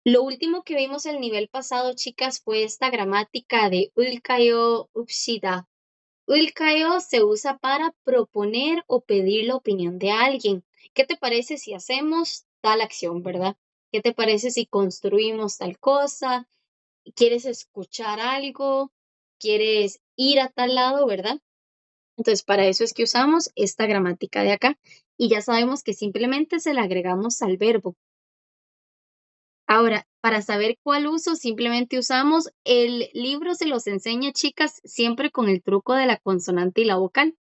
Lo último que vimos el nivel pasado, chicas, fue esta gramática de ulkayo upshida. Ulkayo se usa para proponer o pedir la opinión de alguien. ¿Qué te parece si hacemos tal acción, verdad? ¿Qué te parece si construimos tal cosa? ¿Quieres escuchar algo? ¿Quieres ir a tal lado, verdad? Entonces, para eso es que usamos esta gramática de acá. Y ya sabemos que simplemente se la agregamos al verbo. Ahora, para saber cuál uso, simplemente usamos el libro, se los enseña, chicas, siempre con el truco de la consonante y la vocal.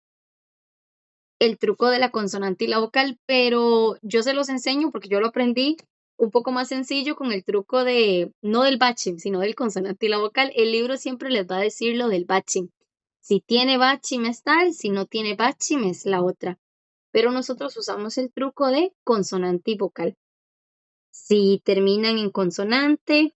El truco de la consonante y la vocal, pero yo se los enseño porque yo lo aprendí un poco más sencillo con el truco de, no del baching, sino del consonante y la vocal. El libro siempre les va a decir lo del baching. Si tiene baching es tal, si no tiene baching es la otra. Pero nosotros usamos el truco de consonante y vocal. Si terminan en consonante,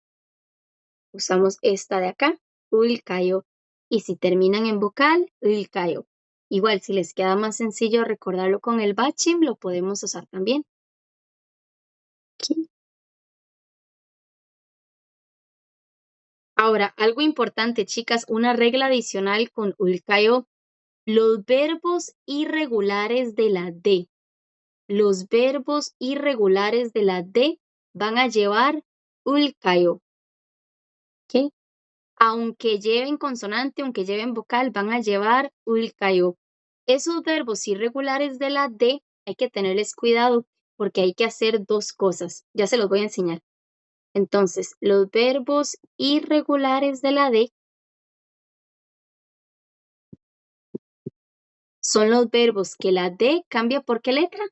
usamos esta de acá, ulkayo. Y si terminan en vocal, ulkayo. Igual, si les queda más sencillo recordarlo con el bachim, lo podemos usar también. Aquí. Ahora, algo importante, chicas, una regla adicional con ulkayo, los verbos irregulares de la D. Los verbos irregulares de la D van a llevar ulkayo. ¿Ok? Aunque lleven consonante, aunque lleven vocal, van a llevar ulkayo. Esos verbos irregulares de la D hay que tenerles cuidado porque hay que hacer dos cosas. Ya se los voy a enseñar. Entonces, los verbos irregulares de la D son los verbos que la D cambia por qué letra?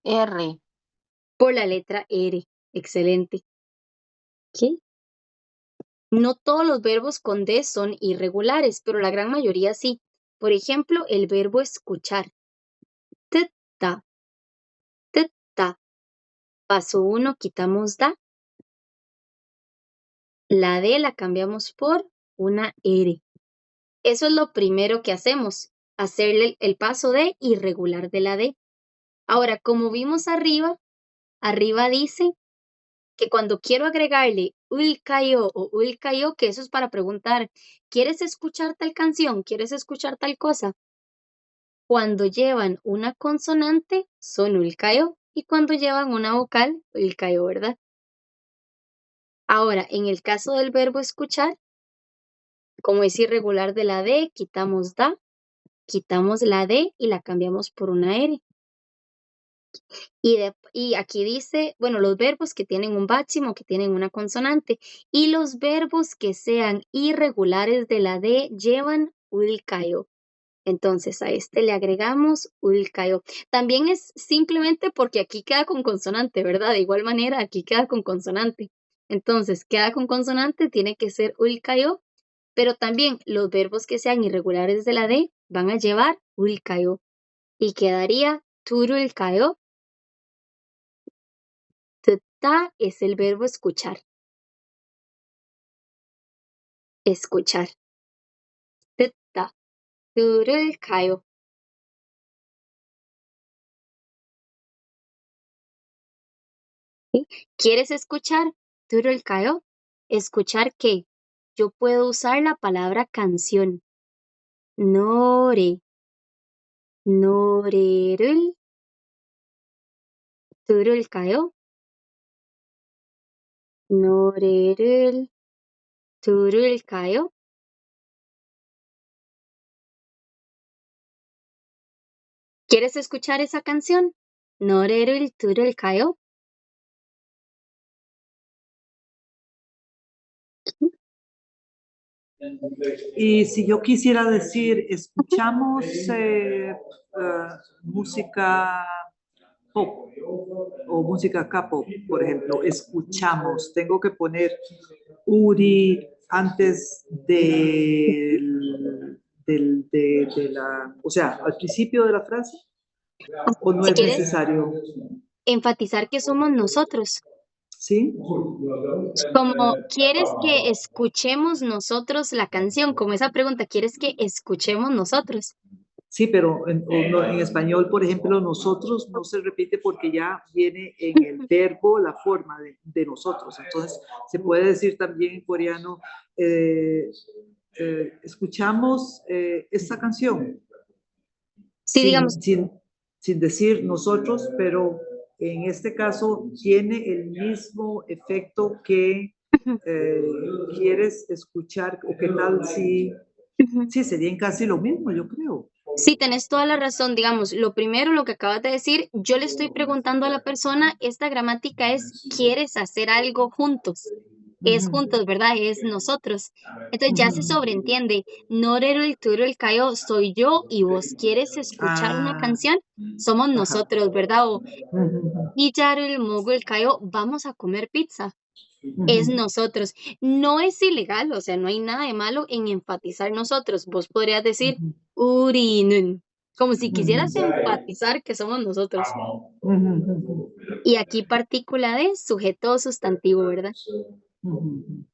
R. Por la letra R. Excelente. ¿Ok? No todos los verbos con D son irregulares, pero la gran mayoría sí. Por ejemplo, el verbo escuchar. Teta, teta. Paso 1, quitamos da. La D la cambiamos por una R. Eso es lo primero que hacemos, hacerle el paso de irregular de la D. Ahora, como vimos arriba dice que cuando quiero agregarle ulkayo o ulkayo, que eso es para preguntar, ¿quieres escuchar tal canción? ¿Quieres escuchar tal cosa? Cuando llevan una consonante, son ulkayo, y cuando llevan una vocal, ulkayo, ¿verdad? Ahora, en el caso del verbo escuchar, como es irregular de la D, quitamos da, quitamos la D y la cambiamos por una R. Y aquí dice, bueno, los verbos que tienen un bácimo, que tienen una consonante, y los verbos que sean irregulares de la D llevan ulkayo. Entonces a este le agregamos ulkayo. También es simplemente porque aquí queda con consonante, ¿verdad? De igual manera, aquí queda con consonante. Entonces, queda con consonante, tiene que ser ulkayo, pero también los verbos que sean irregulares de la D van a llevar ulkayo. Y quedaría turulkayo. Ta es el verbo escuchar. Escuchar. Ta, turulkayo. ¿Sí? ¿Quieres escuchar? Turulkayo. ¿Escuchar qué? Yo puedo usar la palabra canción. Nore. Norerul. Turulkayo. Norerul. Turulkayo. ¿Quieres escuchar esa canción? Norerul turulkayo. Y si yo quisiera decir, escuchamos música pop o música K-pop, por ejemplo, escuchamos, tengo que poner Uri antes de la, o sea, al principio de la frase, o no Si es quieres necesario, enfatizar que somos nosotros. ¿sí? Como, ¿quieres que escuchemos nosotros la canción? Como esa pregunta, ¿quieres que escuchemos nosotros? Sí, pero en español, por ejemplo, nosotros no se repite porque ya viene en el verbo la forma de nosotros. Entonces, se puede decir también en coreano, eh, escuchamos esta canción Sí, digamos, sin, sin, sin decir nosotros, pero en este caso tiene el mismo efecto que ujú, quieres escuchar, o qué tal si, ujú. sí, serían casi lo mismo, yo creo. Sí, tenés toda la razón. Digamos, lo primero, lo que acabas de decir, yo le estoy preguntando a la persona, esta gramática es, ¿quieres hacer algo juntos? Es Ujú, juntos, ¿verdad? Es nosotros. Entonces ya se ujú. sobreentiende. Norero el turo el cayo soy yo y vos quieres escuchar una Ah, canción, somos ajá. nosotros, ¿verdad? O Ujú, y yaru el mogo el cayo, vamos a comer pizza. Es ujú, nosotros. No es ilegal, o sea, no hay nada de malo en enfatizar nosotros. Vos podrías decir ujú, urinun, como si quisieras ujú, enfatizar que somos nosotros. ujú, ujú, Y aquí partícula de sujeto o sustantivo, ¿verdad? ujú.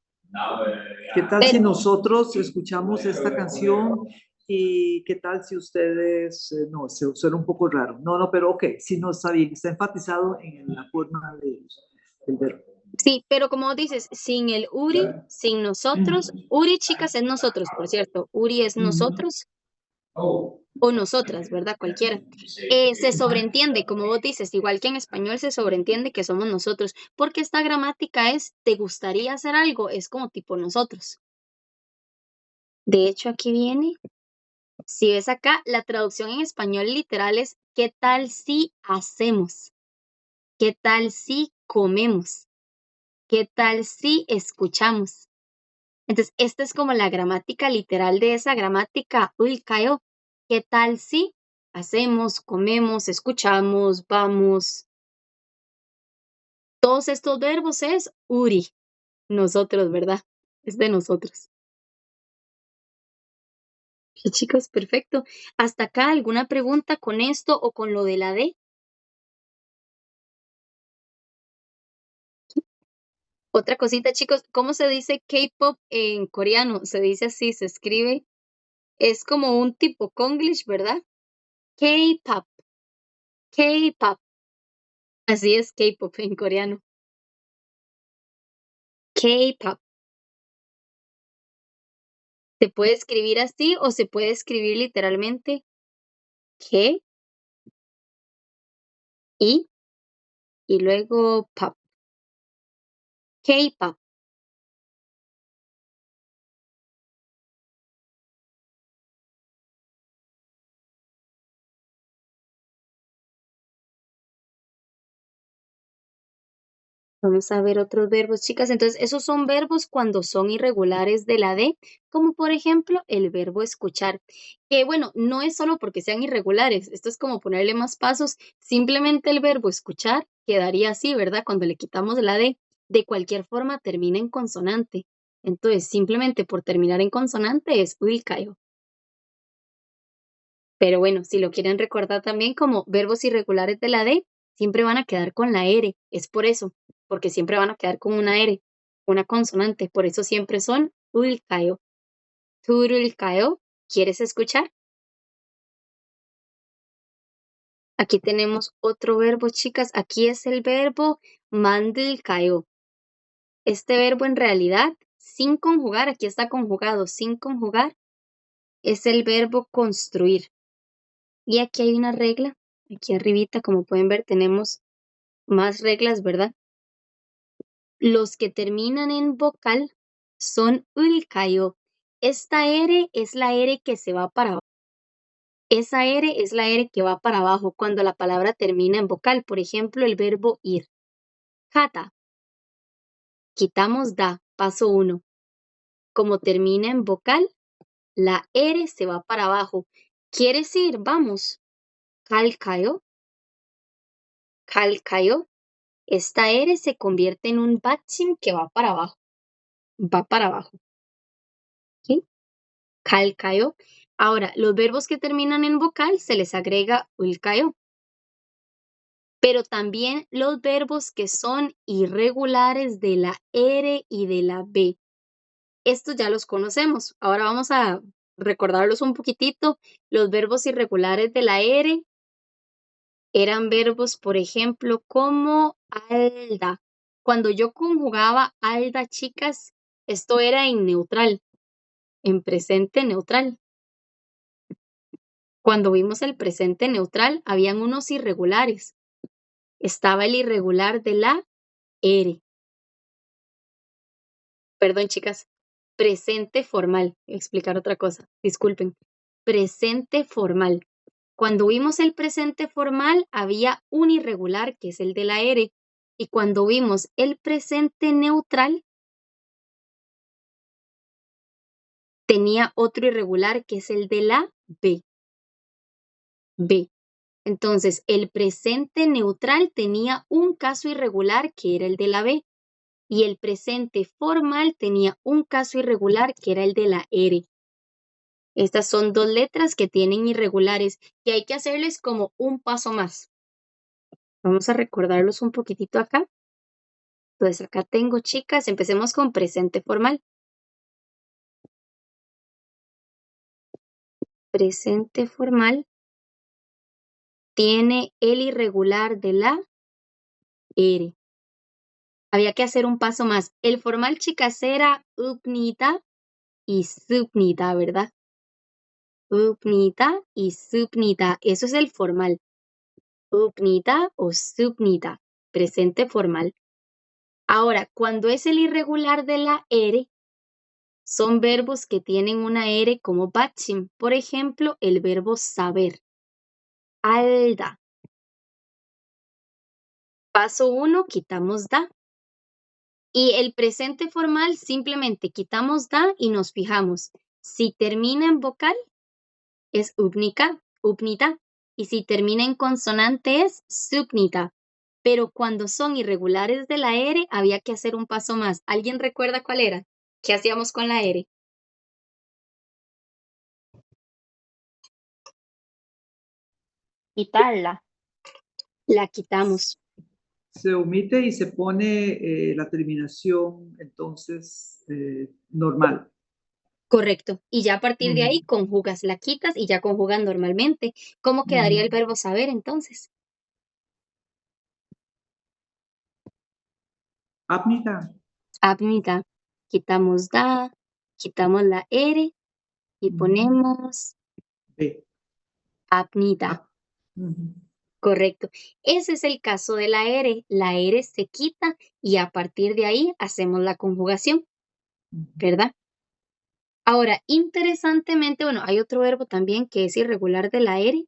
¿Qué tal si Pero nosotros escuchamos esta canción y qué tal si ustedes, no, se suena un poco raro. No, no, pero ok, sí, no está bien, está enfatizado en la forma del verbo. sí, pero como dices, sin el uri, sin nosotros, Ujú, uri, chicas, es nosotros, por cierto. Uri es ujú, nosotros o nosotras, ¿verdad? Cualquiera. Se sobreentiende, como vos dices, igual que en español se sobreentiende que somos nosotros, porque esta gramática es, ¿te gustaría hacer algo? Es como tipo nosotros. De hecho, aquí viene, si ves acá, la traducción en español literal es, ¿qué tal si hacemos? ¿Qué tal si comemos? ¿Qué tal si escuchamos? Entonces, esta es como la gramática literal de esa gramática ulkayo. ¿Qué tal si hacemos, comemos, escuchamos, vamos? Todos estos verbos es uri, nosotros, ¿verdad? Es de nosotros. Y chicos, perfecto. ¿Hasta acá alguna pregunta con esto o con lo de la D? Otra cosita, chicos, ¿cómo se dice K-pop en coreano? Se dice así, se escribe, es como un tipo Konglish, ¿verdad? K-pop, K-pop. Así es K-pop en coreano. K-pop. Se puede escribir así o se puede escribir literalmente K y, y luego pop. K-pop. Vamos a ver otros verbos, chicas. Entonces, esos son verbos cuando son irregulares de la D, como por ejemplo el verbo escuchar, que bueno, no es solo porque sean irregulares, esto es como ponerle más pasos, simplemente el verbo escuchar quedaría así, ¿verdad? Cuando le quitamos la D, de cualquier forma termina en consonante. Entonces, simplemente por terminar en consonante es uilkayo. Pero bueno, si lo quieren recordar también como verbos irregulares de la D, siempre van a quedar con la R. Es por eso, porque siempre van a quedar con una R, una consonante. Por eso siempre son ulkayo. Turulkayo. ¿Quieres escuchar? Aquí tenemos otro verbo, chicas. Aquí es el verbo mandilkayo. Este verbo en realidad, sin conjugar, aquí está conjugado, sin conjugar, es el verbo construir. Y aquí hay una regla. Aquí arribita, como pueden ver, tenemos más reglas, ¿verdad? Los que terminan en vocal son ulkayo. Esta R es la R que se va para abajo. Esa R es la R que va para abajo cuando la palabra termina en vocal. Por ejemplo, el verbo ir. Kata. Quitamos da. Paso 1. Como termina en vocal, la R se va para abajo. ¿Quieres ir? Vamos. Kalkayo. Kalkayo. Esta R se convierte en un batchim que va para abajo. Va para abajo. ¿Ok? Calcayo. Ahora, los verbos que terminan en vocal se les agrega ulcayo, pero también los verbos que son irregulares de la R y de la B. Estos ya los conocemos. Ahora vamos a recordarlos un poquitito, los verbos irregulares de la R eran verbos, por ejemplo, como alda. Cuando yo conjugaba alda, chicas, esto era en neutral, en presente neutral. Cuando vimos el presente neutral, habían unos irregulares. Estaba el irregular de la R. Perdón, chicas. Presente formal. Voy a explicar otra cosa. Disculpen. Presente formal. Cuando vimos el presente formal, había un irregular, que es el de la R. Y cuando vimos el presente neutral, tenía otro irregular, que es el de la B. B. Entonces, el presente neutral tenía un caso irregular, que era el de la B. Y el presente formal tenía un caso irregular, que era el de la R. Estas son dos letras que tienen irregulares y hay que hacerles como un paso más. Vamos a recordarlos un poquitito acá. Entonces acá tengo, chicas, empecemos con presente formal. Presente formal tiene el irregular de la R. Había que hacer un paso más. El formal, chicas, era upnita y subnita, ¿verdad? Upnita y subnita. Eso es el formal. Upnita o subnita. Presente formal. Ahora, cuando es el irregular de la R, son verbos que tienen una R como batching. Por ejemplo, el verbo saber. Alda. Paso 1, quitamos da. Y el presente formal simplemente quitamos da y nos fijamos. Si termina en vocal, es upnita. Y si termina en consonante, es subnita. Pero cuando son irregulares de la R, había que hacer un paso más. ¿Alguien recuerda cuál era? ¿Qué hacíamos con la R? Quitarla. La quitamos. Se omite y se pone la terminación, entonces, normal. Correcto. Y ya a partir de ahí conjugas, la quitas y ya conjugan normalmente. ¿Cómo quedaría el verbo saber entonces? Apnita. Apnita. Quitamos da, quitamos la R y ponemos B. apnita. Correcto. Ese es el caso de la R. La R se quita y a partir de ahí hacemos la conjugación, ¿verdad? Ahora, interesantemente, bueno, hay otro verbo también que es irregular de la R.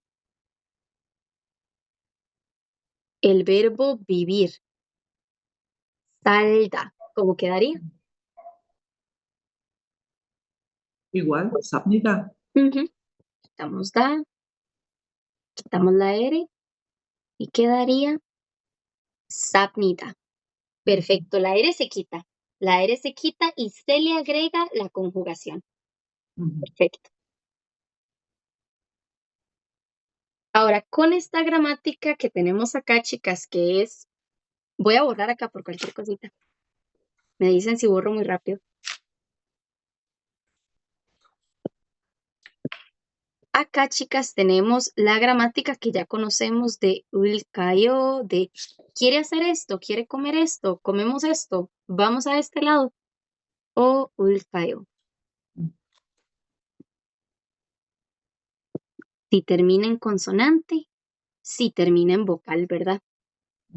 El verbo vivir. Salda. ¿Cómo quedaría? Igual, sapnita. Quitamos da, quitamos la R y quedaría sapnita. Perfecto, la R se quita. La R se quita y se le agrega la conjugación. Perfecto. Ahora, con esta gramática que tenemos acá, chicas, que es... Voy a borrar acá por cualquier cosita. Me dicen si borro muy rápido. Acá, chicas, tenemos la gramática que ya conocemos de ulkayo, de quiere hacer esto, quiere comer esto, comemos esto, vamos a este lado. O ulkayo. Si termina en consonante, si termina en vocal, ¿verdad?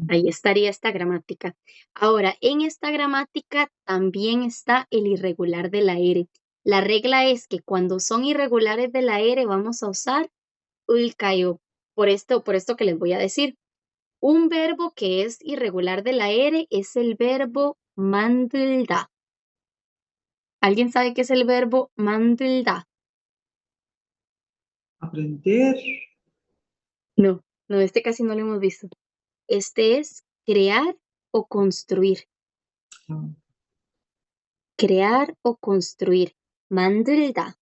Ahí estaría esta gramática. Ahora, en esta gramática también está el irregular de la R. La regla es que cuando son irregulares de la R vamos a usar ulkayo. Por esto que les voy a decir. Un verbo que es irregular de la R es el verbo mandilda. ¿Alguien sabe qué es el verbo mandilda? Aprender. No, este casi no lo hemos visto. Este es crear o construir. Crear o construir. Mandilda.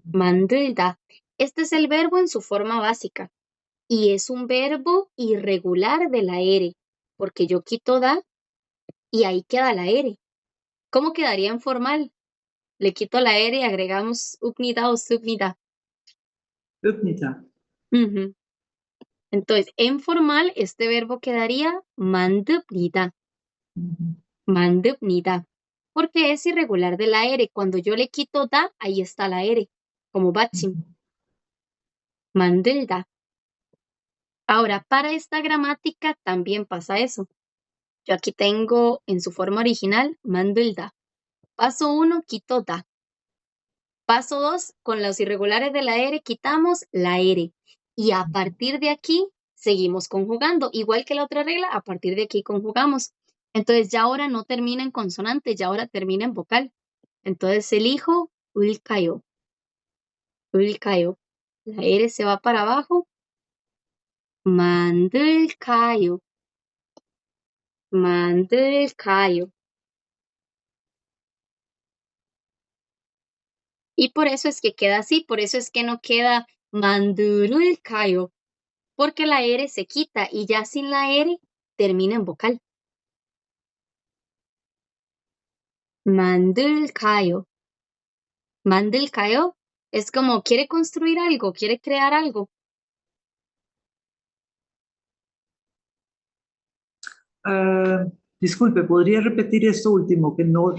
Mandilda. Este es el verbo en su forma básica. Y es un verbo irregular de la R. Porque yo quito da y ahí queda la R. ¿Cómo quedaría en formal? Le quito la R y agregamos upnida o subnida. Upnita. Ujú. Entonces, en formal, este verbo quedaría mandupnida. Ujú. Mandupnida. Porque es irregular de la R. Cuando yo le quito da, ahí está la R. Como batchim. Mandulda. Ahora, para esta gramática también pasa eso. Yo aquí tengo en su forma original mandulda. Paso 1, quito da. Paso 2, con los irregulares de la R quitamos la R. Y a partir de aquí seguimos conjugando. Igual que la otra regla, a partir de aquí conjugamos. Entonces ya ahora no termina en consonante, ya ahora termina en vocal. Entonces elijo ulkayo. Ulkayo. La R se va para abajo. 만들까요? 만들까요? Y por eso es que queda así, por eso es que no queda 만들까요, porque la R se quita y ya sin la R termina en vocal. 만들까요? 만들까요 es como quiere construir algo, quiere crear algo. Ah, disculpe, ¿podría repetir esto último? Que no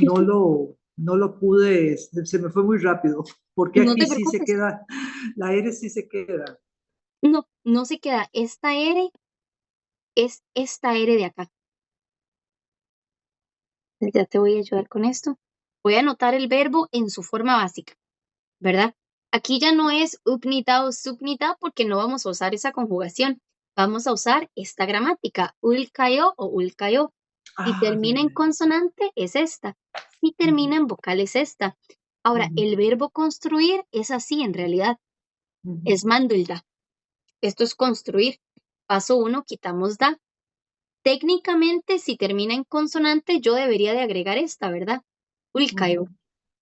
lo pude, se me fue muy rápido, porque No aquí te sí se preocupes. queda, la R sí se queda. No, no se queda. Esta R es esta R de acá. Ya te voy a ayudar con esto. Voy a anotar el verbo en su forma básica, ¿verdad? Aquí ya no es upnita o subnita porque no vamos a usar esa conjugación. Vamos a usar esta gramática, ulkayo o ulkayo. Si Ah, termina bien, en bien. consonante, es esta. Si termina en vocal, es esta. Ahora, Ujú, el verbo construir es así en realidad. ujú, Es mandulda. Esto es construir. Paso 1, quitamos da. Técnicamente, si termina en consonante, yo debería de agregar esta, ¿verdad? Ulkayo. ujú,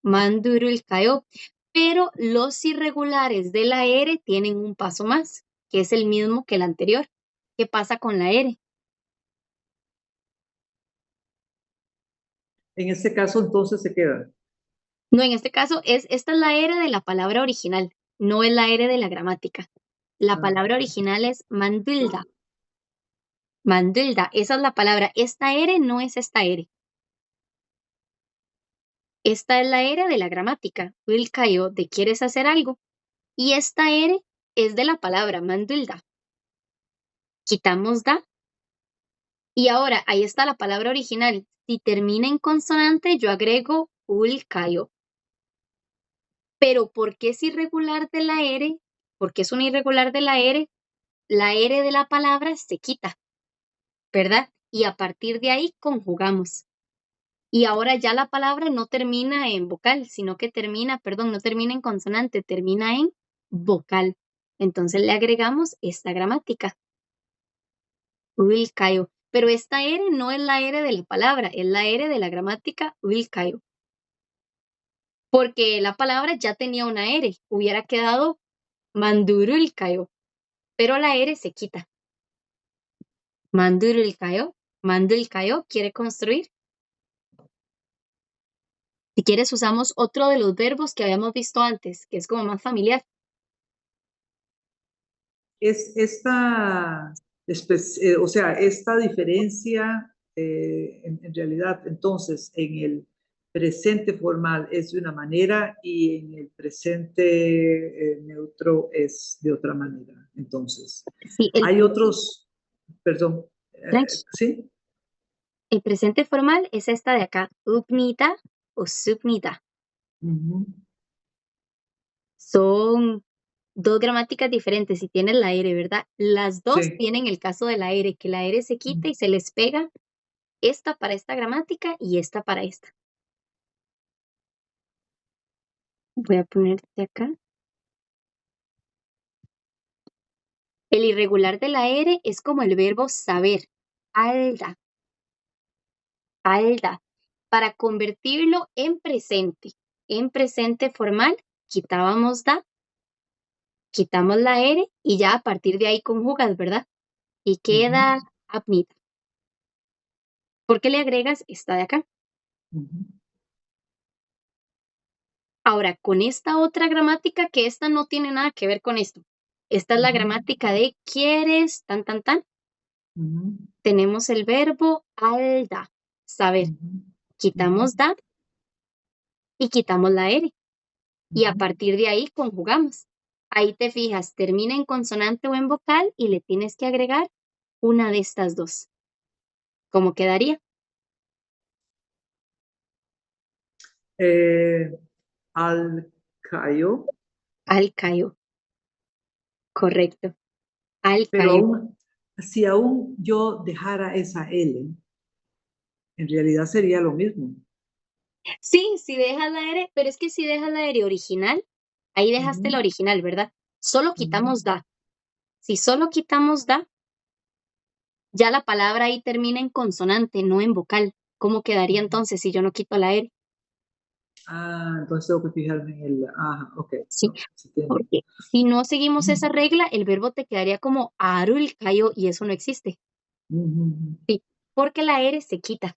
Mandurulkayo. Pero los irregulares de la R tienen un paso más, que es el mismo que el anterior. ¿Qué pasa con la R? En este caso, entonces se queda. No, en este caso, esta es la R de la palabra original, no es la R de la gramática. La Ah, palabra original es mandulda. Mandulda, esa es la palabra. Esta R no es esta R. Esta es la R de la gramática. Ulkayo, de quieres hacer algo. Y esta R es de la palabra mandulda. Quitamos da. Y ahora, ahí está la palabra original. Si termina en consonante, yo agrego ulkayo. Pero ¿por qué es irregular de la R? Porque es un irregular de la R de la palabra se quita, ¿verdad? Y a partir de ahí conjugamos. Y ahora ya la palabra no termina en vocal, sino que termina, perdón, no termina en consonante, termina en vocal. Entonces le agregamos esta gramática. Ulkayo. Pero esta R no es la R de la palabra, es la R de la gramática ulkayo. Porque la palabra ya tenía una R, hubiera quedado mandurulkayo, pero la R se quita. Mandurulkayo, mandulkayo quiere construir. Si quieres usamos otro de los verbos que habíamos visto antes, que es como más familiar. Es esta, o sea, esta diferencia, en realidad, entonces, en el presente formal es de una manera y en el presente neutro es de otra manera. Entonces, Sí, hay otros, perdón, tranqui. ¿sí? El presente formal es esta de acá, upnita o subnita. Ujú, Son dos gramáticas diferentes si tienes la R, ¿verdad? Las dos sí. tienen el caso de la R, que la R se quita y se les pega esta para esta gramática y esta para esta. Voy a ponerte acá. El irregular de la R es como el verbo saber, alda, alda. Para convertirlo en presente formal, quitábamos da, quitamos la R y ya a partir de ahí conjugas, ¿verdad? Y Ujú, queda apnita. ¿Por qué le agregas esta de acá? ujú. Ahora, con esta otra gramática, que esta no tiene nada que ver con esto. Esta es la Ujú, gramática de quieres, tan, tan, tan. ujú, Tenemos el verbo al da, saber. ujú, ujú, Quitamos da y quitamos la R. Y a ujú. partir de ahí conjugamos. Ahí te fijas, termina en consonante o en vocal y le tienes que agregar una de estas dos. ¿Cómo quedaría? Eh, al cayó, Al cayó. Correcto. Al pero cayó. aún, si aún yo dejara esa L, en realidad sería lo mismo. Sí, si dejas la R, pero es que si dejas la R original, ahí dejaste la Ujú, original, ¿verdad? Solo ujú, quitamos da. Si solo quitamos da, ya la palabra ahí termina en consonante, no en vocal. ¿Cómo quedaría ujú. entonces si yo no quito la R? Ah, entonces tengo que fijarme en el, ajá, ok, Sí, no, se entiende. porque si no seguimos esa Ujú, regla, el verbo te quedaría como arul cayó y eso no existe. ujú, Sí, porque la R se quita.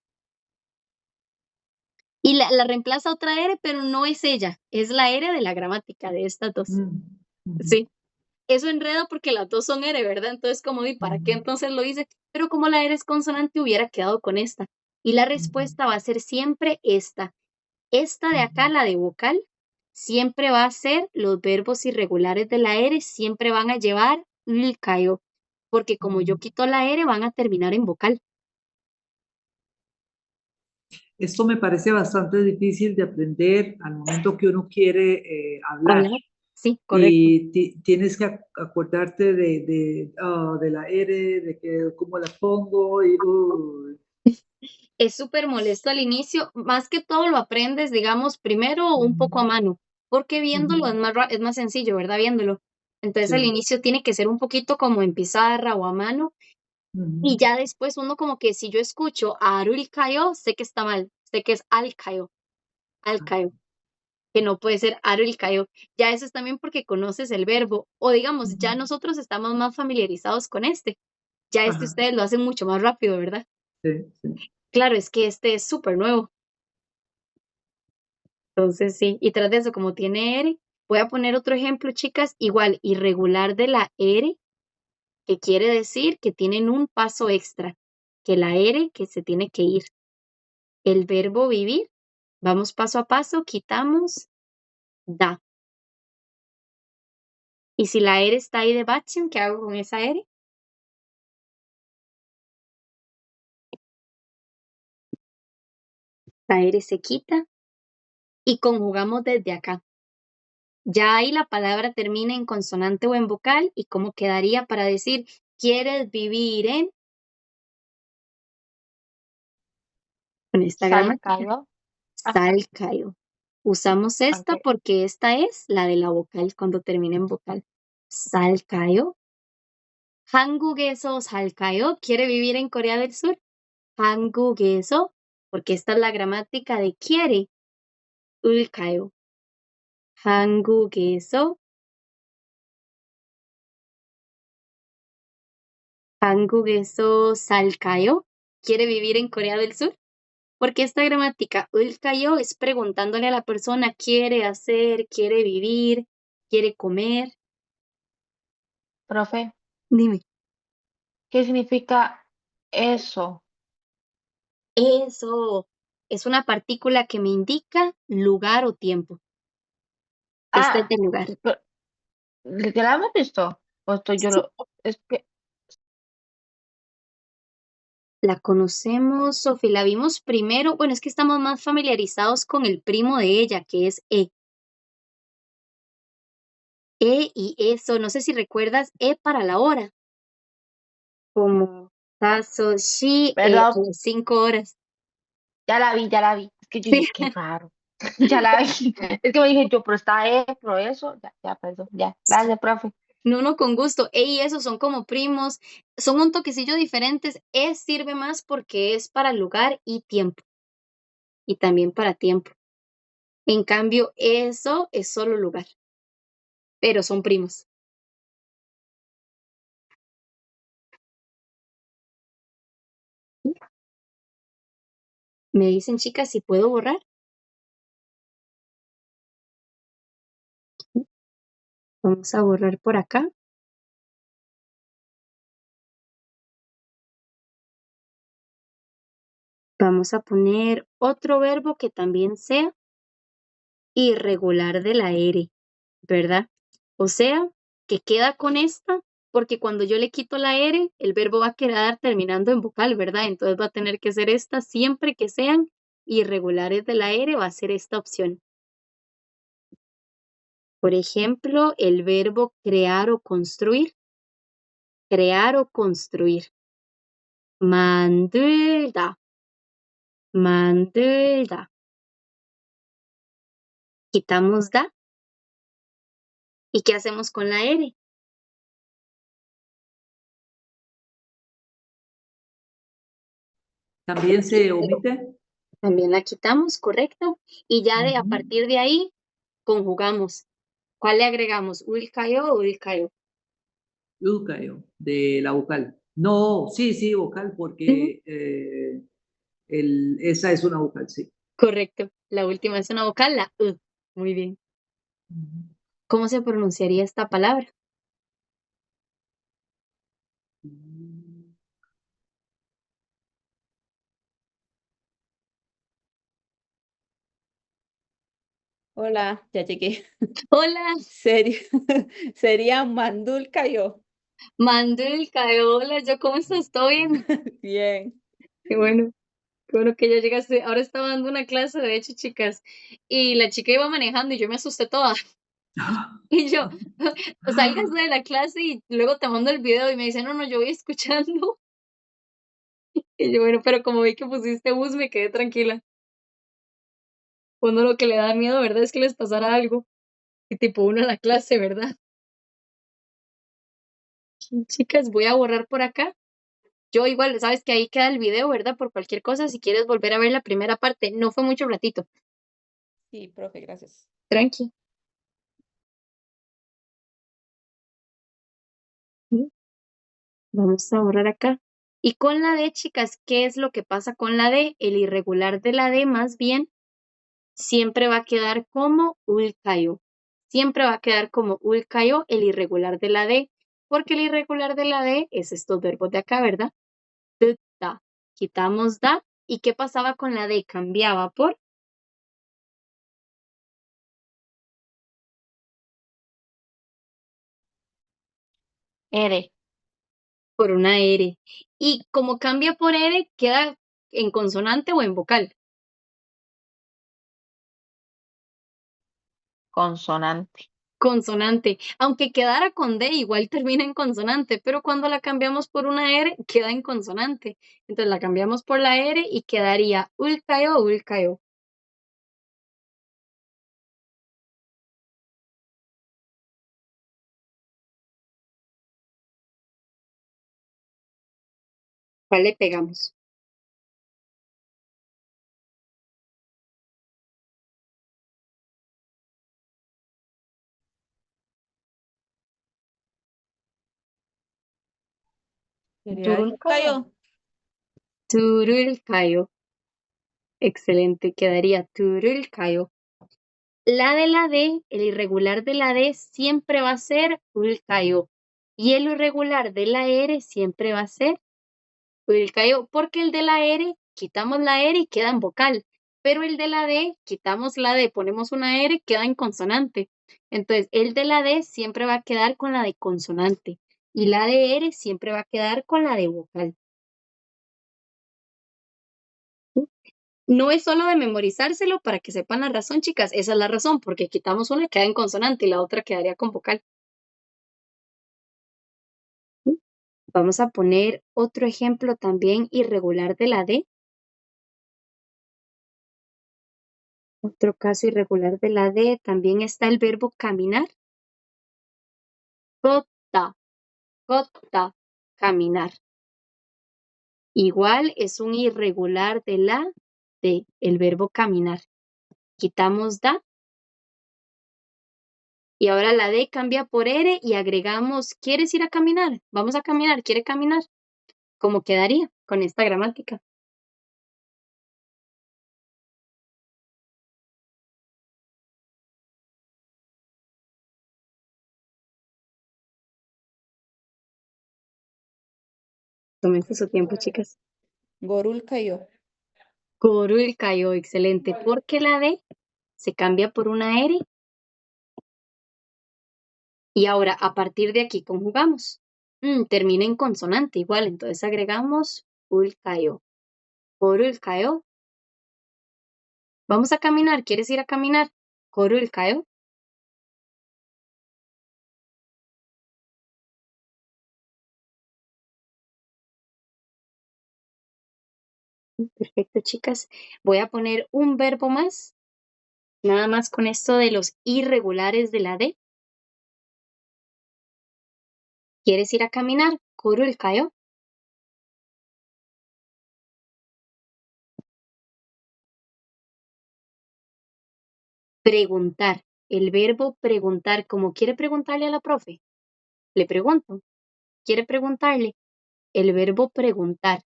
Y la reemplaza otra R, pero no es ella, es la R de la gramática de estas dos. ujú, ujú, Sí, eso enreda porque las dos son R, ¿verdad? Entonces, como di, ¿para qué ujú, entonces lo hice? Pero como la R es consonante, hubiera quedado con esta. Y la ujú, respuesta va a ser siempre esta. Esta de acá, ujú, la de vocal, siempre va a ser los verbos irregulares de la R, siempre van a llevar cayo, porque como yo ujú. quito la R, van a terminar en vocal. Esto me parece bastante difícil de aprender al momento que uno quiere hablar. Hablar. Sí, correcto. Y tienes que acordarte de la R, de que cómo la pongo. Y, uy. Es súper molesto al inicio, más que todo lo aprendes, digamos, primero un poco a Ujú, mano, porque ujú, viéndolo es más sencillo, ¿verdad? Viéndolo. Entonces al sí, inicio tiene que ser un poquito como en pizarra o a mano, y ujú, ya después uno como que si yo escucho a Arul Cayo, sé que está mal, sé que es al Cayo, que no puede ser Arul Cayo. Ya eso es también porque conoces el verbo, o digamos, ujú, ya nosotros estamos más familiarizados con este. Ya este ajá, ustedes lo hacen mucho más rápido, ¿verdad? sí, sí. Claro, es que este es súper nuevo. Entonces sí, y tras de eso, como tiene R, voy a poner otro ejemplo, chicas, igual, irregular de la R, que quiere decir que tienen un paso extra, que la R que se tiene que ir. El verbo vivir, vamos paso a paso, quitamos da. Y si la R está ahí de Batchian, ¿qué hago con esa R? La R se quita y conjugamos desde acá. Ya ahí la palabra termina en consonante o en vocal, y cómo quedaría para decir, ¿quieres vivir en? Con esta gramática. Salcayo. Ajá, Salcayo. Usamos esta ok. porque esta es la de la vocal cuando termina en vocal. Salcayo. 한국에서 살까요? ¿Quiere vivir en Corea del Sur? 한국에서, porque esta es la gramática de quiere. 울까요? 한국에서, 한국에서 살까요? ¿Quiere vivir en Corea del Sur? Porque esta gramática ulkayo es preguntándole a la persona, quiere hacer, quiere vivir, quiere comer. Profe, Dime. ¿qué significa eso? Eso es una partícula que me indica lugar o tiempo. Este es Ah, de lugar. pero, ¿ya la hemos visto? O estoy yo Sí, lo, es que, la conocemos, Sofi, la vimos primero. Bueno, es que estamos más familiarizados con el primo de ella, que es E. E y eso, no sé si recuerdas E para la hora, como tazo, shi, a ¿verdad? las 5 horas. Ya la vi, ya la vi. Es que yo Sí. dije, qué raro. Ya la vi. Es que me dije yo, pero está pero eso. Ya, ya, perdón, ya. Gracias, profe. No, no, con gusto. E y eso son como primos, son un toquecillo diferentes. E sirve más porque es para lugar y tiempo, y también para tiempo. En cambio, eso es solo lugar, pero son primos. Me dicen, chicas, si puedo borrar. Vamos a borrar por acá. Vamos a poner otro verbo que también sea irregular de la R, ¿verdad? O sea, que queda con esta, porque cuando yo le quito la R, el verbo va a quedar terminando en vocal, ¿verdad? Entonces va a tener que ser esta, siempre que sean irregulares de la R, va a ser esta opción. Por ejemplo, el verbo crear o construir. Crear o construir. 만들다. 만들다. Quitamos da. ¿Y qué hacemos con la R? También se omite. También la quitamos, correcto. Y ya a Ujú. partir de ahí conjugamos. ¿Cuál le agregamos? ¿Ulcayo o ulcayo? Ulcayo, de la vocal. No, sí, vocal, Ujú, porque esa es una vocal, sí. correcto. La última es una vocal, la U. Muy bien. Ujú. ¿Cómo se pronunciaría esta palabra? Hola, ya llegué. Hola, Sería, sería Mandulcayo. Mandulcayo. Hola, ¿yo cómo estás? ¿Todo bien? Bien. Qué bueno. Qué bueno que ya llegaste. Ahora estaba dando una clase, de hecho, chicas, y la chica iba manejando y yo me asusté toda. Y yo, salgas de la clase y luego te mando el video y me dice, no, no, yo voy escuchando. Y yo, bueno, pero como vi que pusiste bus, me quedé tranquila. Uno lo que le da miedo, ¿verdad? Es que les pasara algo. Y tipo uno a la clase, ¿verdad? Chicas, voy a borrar por acá. Yo igual, sabes que ahí queda el video, ¿verdad? Por cualquier cosa, si quieres volver a ver la primera parte. No fue mucho ratito. Sí, profe, gracias. Tranqui. Vamos a borrar acá. Y con la D, chicas, ¿qué es lo que pasa con la D? El irregular de la D, más bien, siempre va a quedar como ulcayo. Siempre va a quedar como ulcayo el irregular de la D, porque el irregular de la D es estos verbos de acá, ¿verdad? Da. Quitamos da. ¿Y qué pasaba con la D? Cambiaba R, por una R. Y como cambia por R, queda en consonante o en vocal. consonante. Consonante. Aunque quedara con D, igual termina en consonante, pero cuando la cambiamos por una R, queda en consonante. Entonces la cambiamos por la R y quedaría ulcayo o ulcayo. ¿Cuál le pegamos? Sería Turulcayo. Yucayo. Turulcayo. Excelente, quedaría turulcayo. La de la D, el irregular de la D siempre va a ser ulcayo. Y el irregular de la R siempre va a ser ulcayo, porque el de la R, quitamos la R y queda en vocal. Pero el de la D, quitamos la D, ponemos una R, queda en consonante. Entonces, el de la D siempre va a quedar con la de consonante. Y la de R siempre va a quedar con la de vocal. No es solo de memorizárselo para que sepan la razón, chicas. Esa es la razón, porque quitamos una, queda en consonante y la otra quedaría con vocal. Vamos a poner otro ejemplo también irregular de la D. Otro caso irregular de la D. También está el verbo caminar. Gota, gota, caminar. Igual es un irregular de la D, el verbo caminar. Quitamos da y ahora la D cambia por R y agregamos, ¿quieres ir a caminar? Vamos a caminar, ¿quiere caminar? ¿Cómo quedaría con esta gramática? Tómense su tiempo, chicas. Gorul cayó. Gorul cayó, excelente. Porque la D se cambia por una R. Y ahora, a partir de aquí, conjugamos. Termina en consonante igual, entonces agregamos ul cayó. Gorul cayó. Vamos a caminar. ¿Quieres ir a caminar? Gorul cayó. Perfecto, chicas. Voy a poner un verbo más. Nada más con esto de los irregulares de la D. ¿Quieres ir a caminar? Gorul cayó. Preguntar. El verbo preguntar, como quiere preguntarle a la profe. Le pregunto. Quiere preguntarle. El verbo preguntar.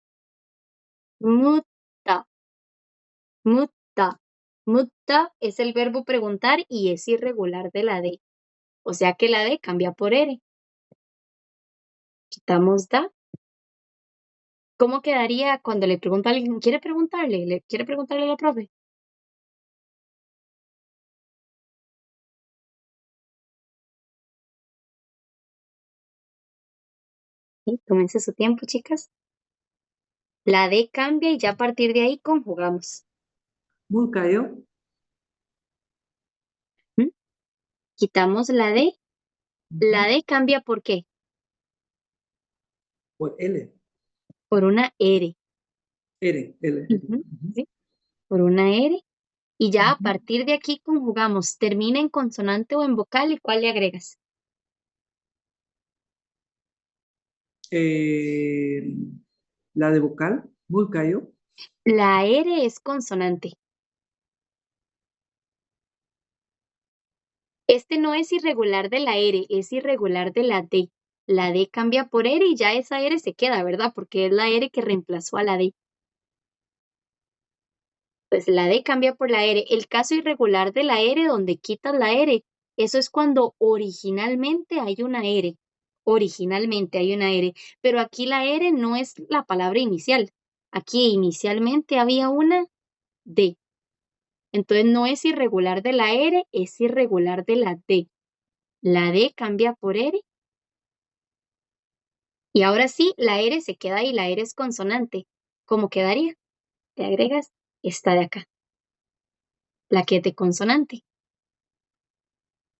Mutta. Mutta. Mutta es el verbo preguntar y es irregular de la D. O sea que la D cambia por R. Quitamos da. ¿Cómo quedaría cuando le pregunta a alguien? ¿Quiere preguntarle? ¿Quiere preguntarle a la profe? Sí, tómense su tiempo, chicas. La D cambia y ya a partir de ahí conjugamos. Mul cayó. ¿Mm? Quitamos la D. La D cambia ¿por qué? Por L. Por una R. R. L. Ujú, ¿sí? Por una R. Y ya a partir de aquí conjugamos. Termina en consonante o en vocal y ¿cuál le agregas? La de vocal. Mul cayó. La R es consonante. Este no es irregular de la R, es irregular de la D. La D cambia por R y ya esa R se queda, ¿verdad? Porque es la R que reemplazó a la D. Pues la D cambia por la R. El caso irregular de la R, donde quitas la R, eso es cuando originalmente hay una R. Originalmente hay una R. Pero aquí la R no es la palabra inicial. Aquí inicialmente había una D. Entonces no es irregular de la R, es irregular de la D. La D cambia por R. Y ahora sí, la R se queda ahí, la R es consonante. ¿Cómo quedaría? Te agregas esta de acá, la que es de consonante.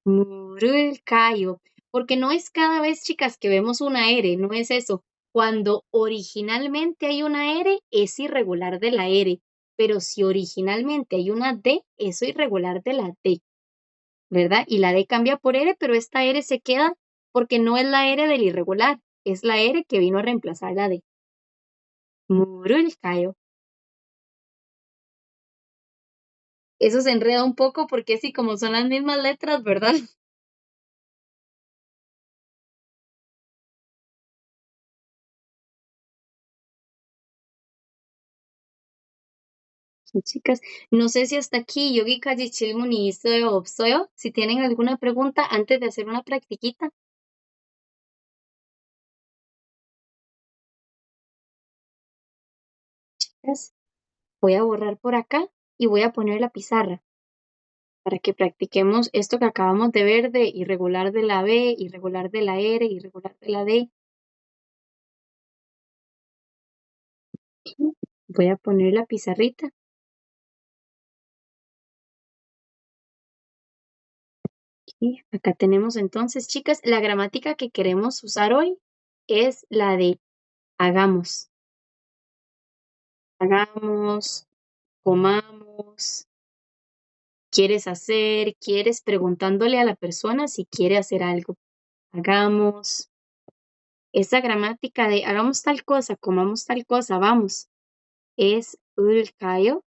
Murulcayo. Porque no es cada vez, chicas, que vemos una R, no es eso. Cuando originalmente hay una R, es irregular de la R. Pero si originalmente hay una D, es irregular de la D, ¿verdad? Y la D cambia por R, pero esta R se queda porque no es la R del irregular, es la R que vino a reemplazar la D. Murulcayo. Eso se enreda un poco porque sí, como son las mismas letras, ¿verdad? Sí, chicas, no sé si hasta aquí 여기까지 질문이 있어요, 없어요? Si tienen alguna pregunta antes de hacer una practiquita. Chicas, voy a borrar por acá y voy a poner la pizarra para que practiquemos esto que acabamos de ver de irregular de la B, irregular de la R, irregular de la D. Voy a poner la pizarrita. Y acá tenemos entonces, chicas, la gramática que queremos usar hoy es la de hagamos. Hagamos, comamos, quieres hacer, quieres preguntándole a la persona si quiere hacer algo. Hagamos. Esa gramática de hagamos tal cosa, comamos tal cosa, vamos, es ulkayo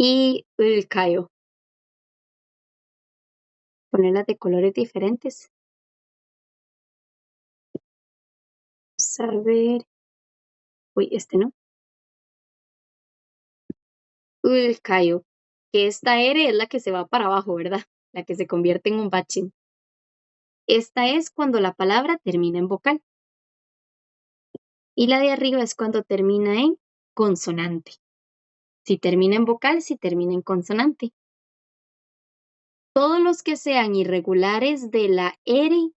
y ulkayo. Ponerlas de colores diferentes. Vamos a ver. Uy, este no. Ulkayo. Que esta R es la que se va para abajo, ¿verdad? La que se convierte en un bachín. Esta es cuando la palabra termina en vocal. Y la de arriba es cuando termina en consonante. Si termina en vocal, si termina en consonante. Todos los que sean irregulares de la R,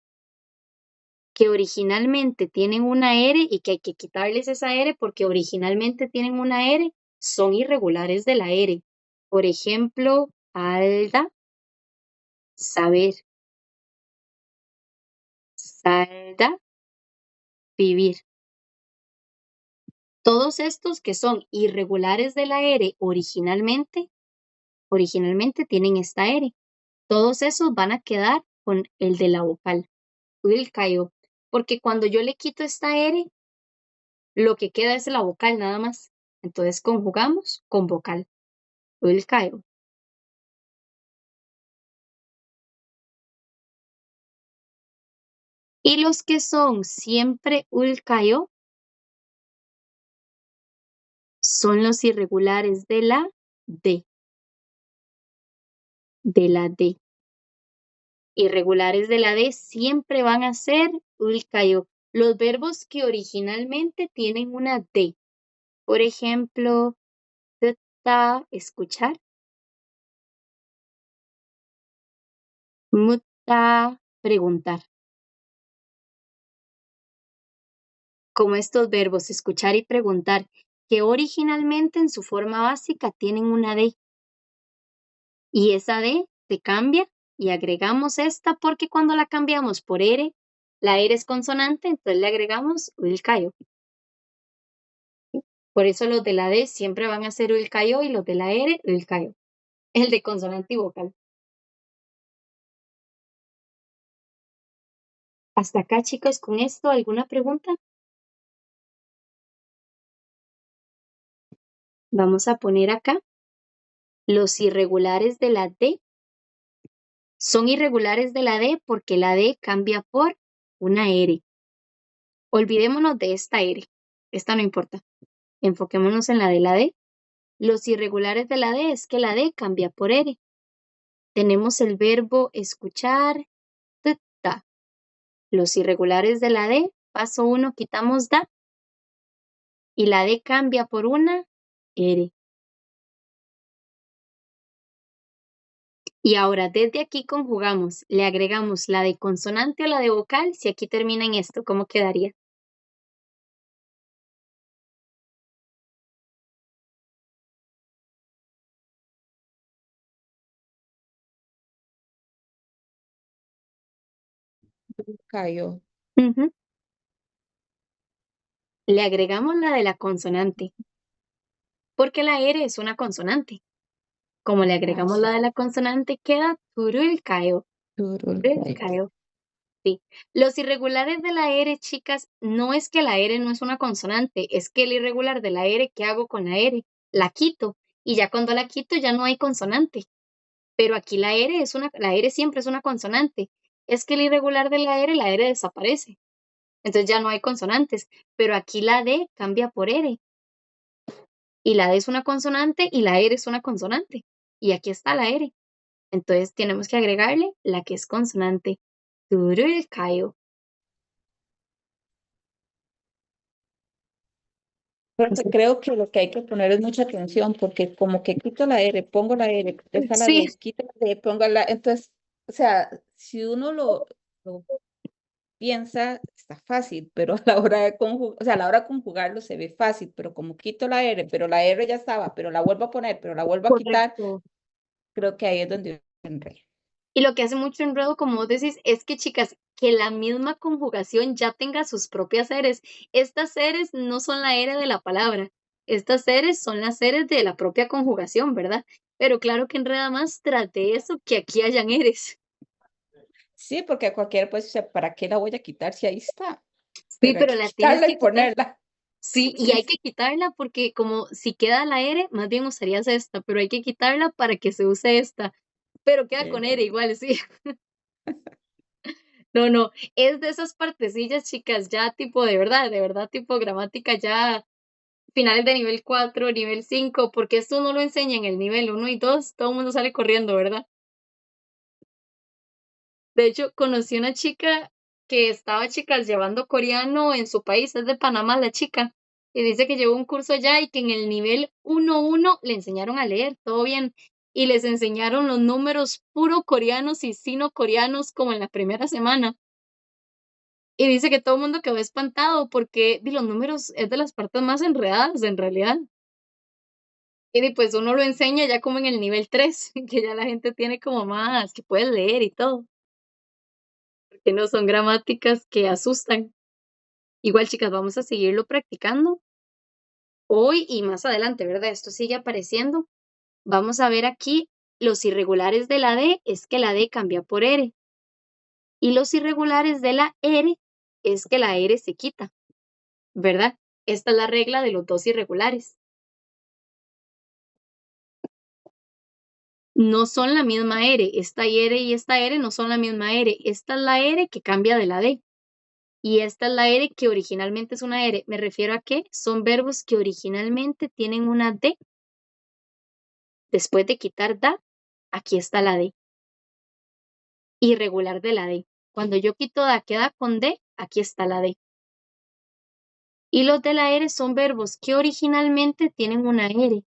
que originalmente tienen una R y que hay que quitarles esa R porque originalmente tienen una R, son irregulares de la R. Por ejemplo, alda, saber, salda, vivir. Todos estos que son irregulares de la R originalmente tienen esta R. Todos esos van a quedar con el de la vocal, el cayó. Porque cuando yo le quito esta R, lo que queda es la vocal nada más. Entonces conjugamos con vocal, el cayó. Y los que son siempre ulcayo son los irregulares de la D. De la D. Irregulares de la D siempre van a ser ulcayo. Los verbos que originalmente tienen una D. Por ejemplo, ta, escuchar. Muta, preguntar. Como estos verbos escuchar y preguntar, que originalmente en su forma básica tienen una D. Y esa D se cambia y agregamos esta porque cuando la cambiamos por R, la R es consonante, entonces le agregamos ulcayo. Por eso los de la D siempre van a ser ulcayo y los de la R, ulcayo. El de consonante y vocal. Hasta acá, chicos, con esto, ¿alguna pregunta? Vamos a poner acá los irregulares de la D. Son irregulares de la D porque la D cambia por una R. Olvidémonos de esta R. Esta no importa. Enfoquémonos en la de la D. Los irregulares de la D es que la D cambia por R. Tenemos el verbo escuchar, ta. Los irregulares de la D, paso 1, quitamos da. Y la D cambia por una R. Y ahora desde aquí conjugamos, le agregamos la de consonante o la de vocal, si aquí termina en esto, ¿cómo quedaría? Cayó. Ujú. Le agregamos la de la consonante, porque la R es una consonante. Como le agregamos sí. la de la consonante, queda turulcayo. Turulcayo. Sí. Los irregulares de la R, chicas, no es que la R no es una consonante, es que el irregular de la R, ¿qué hago con la R? La quito, y ya cuando la quito ya no hay consonante. Pero aquí la R siempre es una consonante. Es que el irregular de la R desaparece. Entonces ya no hay consonantes. Pero aquí la D cambia por R. Y la D es una consonante y la R es una consonante. Y aquí está la R. Entonces tenemos que agregarle la que es consonante. Turulcayo. Porque creo que lo que hay que poner es mucha atención, porque como que quito la R, pongo la R, deja la Sí, D, quito la D, pongo la... Entonces, o sea, si uno lo piensa, está fácil, pero a la hora de conjugar, o sea, a la hora de conjugarlo se ve fácil, pero como quito la R, pero la R ya estaba, pero la vuelvo a poner, pero la vuelvo a quitar, correcto. creo que ahí es donde enredé. Y lo que hace mucho enredo, como vos decís, es que, chicas, que la misma conjugación ya tenga sus propias eres. Estas eres no son la R de la palabra. Estas eres son las eres de la propia conjugación, ¿verdad? Pero claro que enreda más tras de eso que aquí hayan eres. Sí, porque cualquier, pues, o sea, ¿para qué la voy a quitar si ahí está? Sí, Pero hay pero que la tienes quitarla y que quitar. ponerla. Sí, y Sí, hay que quitarla porque como si queda la R, más bien usarías esta, pero hay que quitarla para que se use esta. Pero queda con R exacto. igual, sí. No, es de esas partecillas, chicas, ya tipo de verdad, tipo gramática ya finales de nivel 4 nivel 5 porque esto no lo enseña en el nivel 1 y 2 todo el mundo sale corriendo, ¿verdad? De hecho, conocí una chica que estaba, chicas, llevando coreano en su país, es de Panamá la chica, y dice que llevó un curso allá y que en el nivel 1-1 le enseñaron a leer, todo bien, y les enseñaron los números puro coreanos y sino coreanos como en la primera semana. Y dice que todo el mundo quedó espantado porque los números es de las partes más enredadas en realidad. Y pues uno lo enseña ya como en el nivel 3, que ya la gente tiene como más, que puede leer y todo, que no son gramáticas que asustan. Igual, chicas, vamos a seguirlo practicando hoy y más adelante, ¿verdad? Esto sigue apareciendo. Vamos a ver aquí los irregulares de la D, es que la D cambia por R. Y los irregulares de la R es que la R se quita, ¿verdad? Esta es la regla de los dos irregulares. No son la misma R. Esta R y esta R no son la misma R. Esta es la R que cambia de la D. Y esta es la R que originalmente es una R. Me refiero a que son verbos que originalmente tienen una D. Después de quitar da, aquí está la D. Irregular de la D. Cuando yo quito da, queda con D, aquí está la D. Y los de la R son verbos que originalmente tienen una R.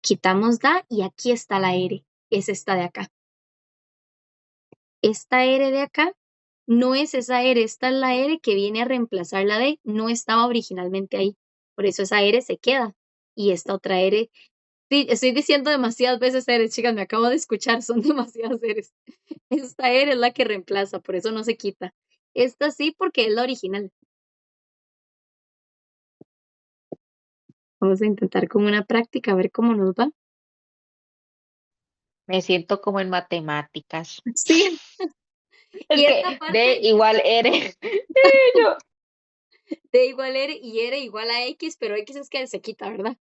Quitamos da y aquí está la R. Es esta de acá. Esta R de acá no es esa R, esta es la R que viene a reemplazar la D. No estaba originalmente ahí. Por eso esa R se queda. Y esta otra R. Sí, estoy diciendo demasiadas veces R, chicas, me acabo de escuchar, son demasiadas R's. Esta R es la que reemplaza, por eso no se quita. Esta sí, porque es la original. Vamos a intentar con una práctica a ver cómo nos va. Me siento como en matemáticas. Sí, Es y esta que D parte igual R. Yo, D igual R y R igual a X, pero X es que se quita, ¿verdad?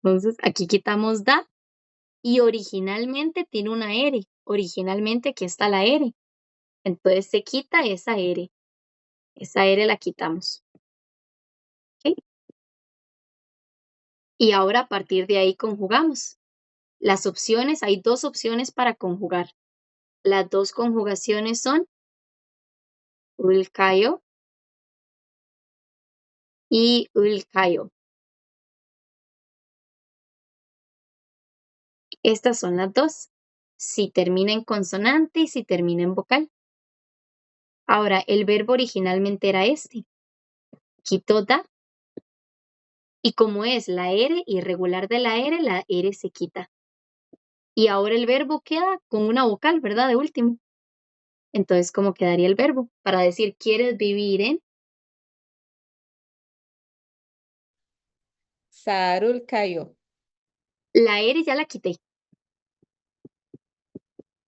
Entonces aquí quitamos da y originalmente tiene una R. Originalmente aquí está la R. Entonces se quita esa R. Esa R la quitamos. ¿Ok? Y ahora a partir de ahí conjugamos. Las opciones, hay dos opciones para conjugar. Las dos conjugaciones son ulkayo y ulkayo. Estas son las dos. Si termina en consonante y si termina en vocal. Ahora, el verbo originalmente era este. Quito da. Y como es la R irregular de la R se quita. Y ahora el verbo queda con una vocal, ¿verdad? De último. Entonces, ¿cómo quedaría el verbo? Para decir, ¿quieres vivir en? Sarul Cayo. La R ya la quité.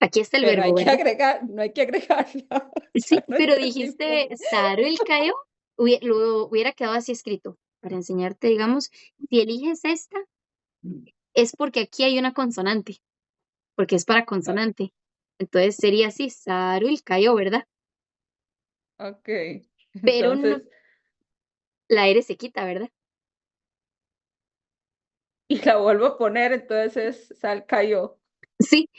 Aquí está el Pero verbo, hay que ¿verdad? agregar, no hay que agregarla. Sí, No pero entendí dijiste cómo. Sarul Cayo, lo hubiera quedado así escrito. Para enseñarte, digamos, si eliges esta, es porque aquí hay una consonante, porque es para consonante. Entonces sería así, Sarul Cayo, ¿verdad? Ok. Pero no, Entonces, la R se quita, ¿verdad? y la vuelvo a poner, entonces es Sal Cayo. Sí,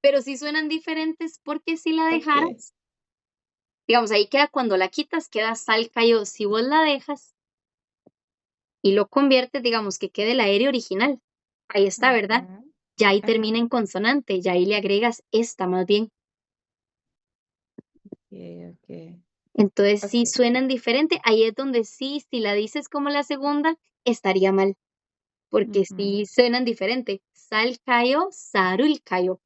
pero sí suenan diferentes porque si la Ok. dejaras, digamos, ahí queda cuando la quitas, queda Sal Cayo. Si vos la dejas y lo conviertes, digamos, que quede la R original. Ahí está, ¿verdad? Ajá, Ya ahí ajá. termina en consonante, ya ahí le agregas esta más bien. Ok. Entonces sí Ok. suenan diferente. Ahí es donde sí, si la dices como la segunda, estaría mal, porque Ujú. sí suenan diferente. Sal Cayo, Sarul Cayo.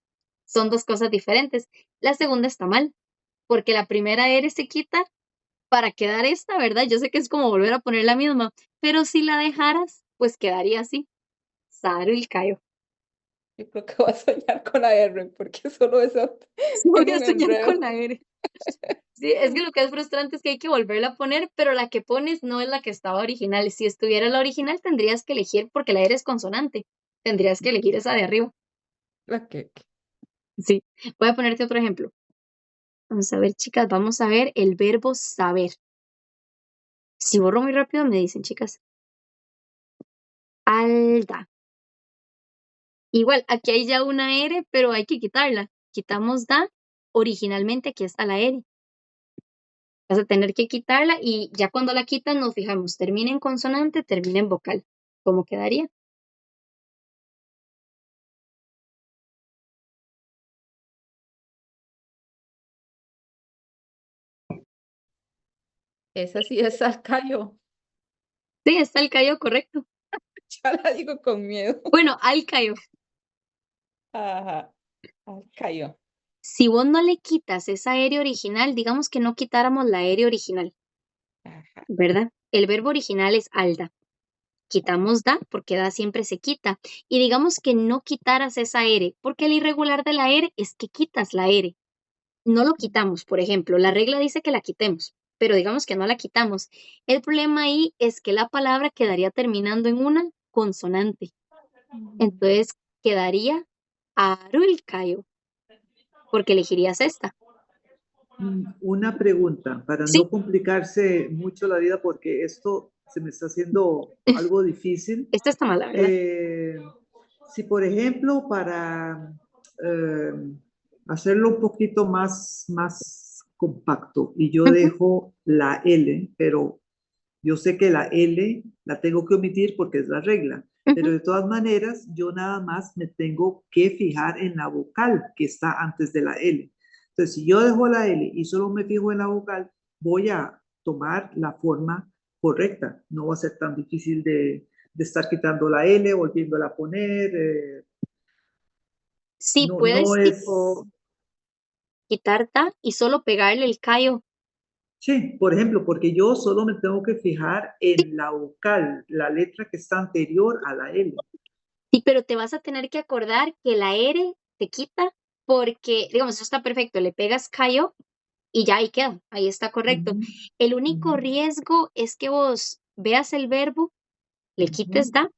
Son dos cosas diferentes. La segunda está mal, porque la primera R se quita para quedar esta, ¿verdad? Yo sé que es como volver a poner la misma, pero si la dejaras, pues quedaría así. Sarul Cayo. Yo creo que voy a soñar con la R, porque solo eso Voy tiene a un soñar con enredo. la R. Sí, es que lo que es frustrante es que hay que volverla a poner, pero la que pones no es la que estaba original. Si estuviera la original, tendrías que elegir, porque la R es consonante, tendrías que elegir esa de arriba. Ok. Sí. Voy a ponerte otro ejemplo. Vamos a ver, chicas, vamos a ver el verbo saber. Si borro muy rápido, me dicen, chicas. Alda. Igual, aquí hay ya una R, pero hay que quitarla. quitamos da, originalmente aquí está la R. Vas a tener que quitarla y ya cuando la quitas nos fijamos, termina en consonante, termina en vocal. ¿Cómo quedaría? Esa sí es Alcayo. Sí, está el callo correcto. Ya la digo con miedo. Bueno, alcayo. Ajá. Alcayo. Si vos no le quitas esa R original, digamos que no quitáramos la R original, Ajá. ¿verdad? El verbo original es alda. Quitamos da porque da siempre se quita. Y digamos que no quitaras esa R, porque el irregular de la R es que quitas la R. No lo quitamos, por ejemplo. La regla dice que la quitemos, pero digamos que no la quitamos. El problema ahí es que la palabra quedaría terminando en una consonante. Entonces quedaría arulcayo, porque elegirías esta. Una pregunta, para Sí, no complicarse mucho la vida, porque esto se me está haciendo algo difícil. esta está mala, ¿verdad? Si, por ejemplo, para eh, hacerlo un poquito más compacto, y yo Ujú, dejo la L, pero yo sé que la L la tengo que omitir porque es la regla, pero ujú. de todas maneras, yo nada más me tengo que fijar en la vocal que está antes de la L. Entonces, si yo dejo la L y solo me fijo en la vocal, voy a tomar la forma correcta. No va a ser tan difícil de estar quitando la L, volviéndola a poner. Sí, No, no puedes es... tipo quitar ta y solo pegarle el callo. Sí, por ejemplo, porque yo solo me tengo que fijar Sí, en la vocal, la letra que está anterior a la L. sí, pero te vas a tener que acordar que la R te quita porque, digamos, eso está perfecto, le pegas callo y ya ahí queda, ahí está correcto. Ujú, El único ujú, riesgo es que vos veas el verbo, le quites ujú, da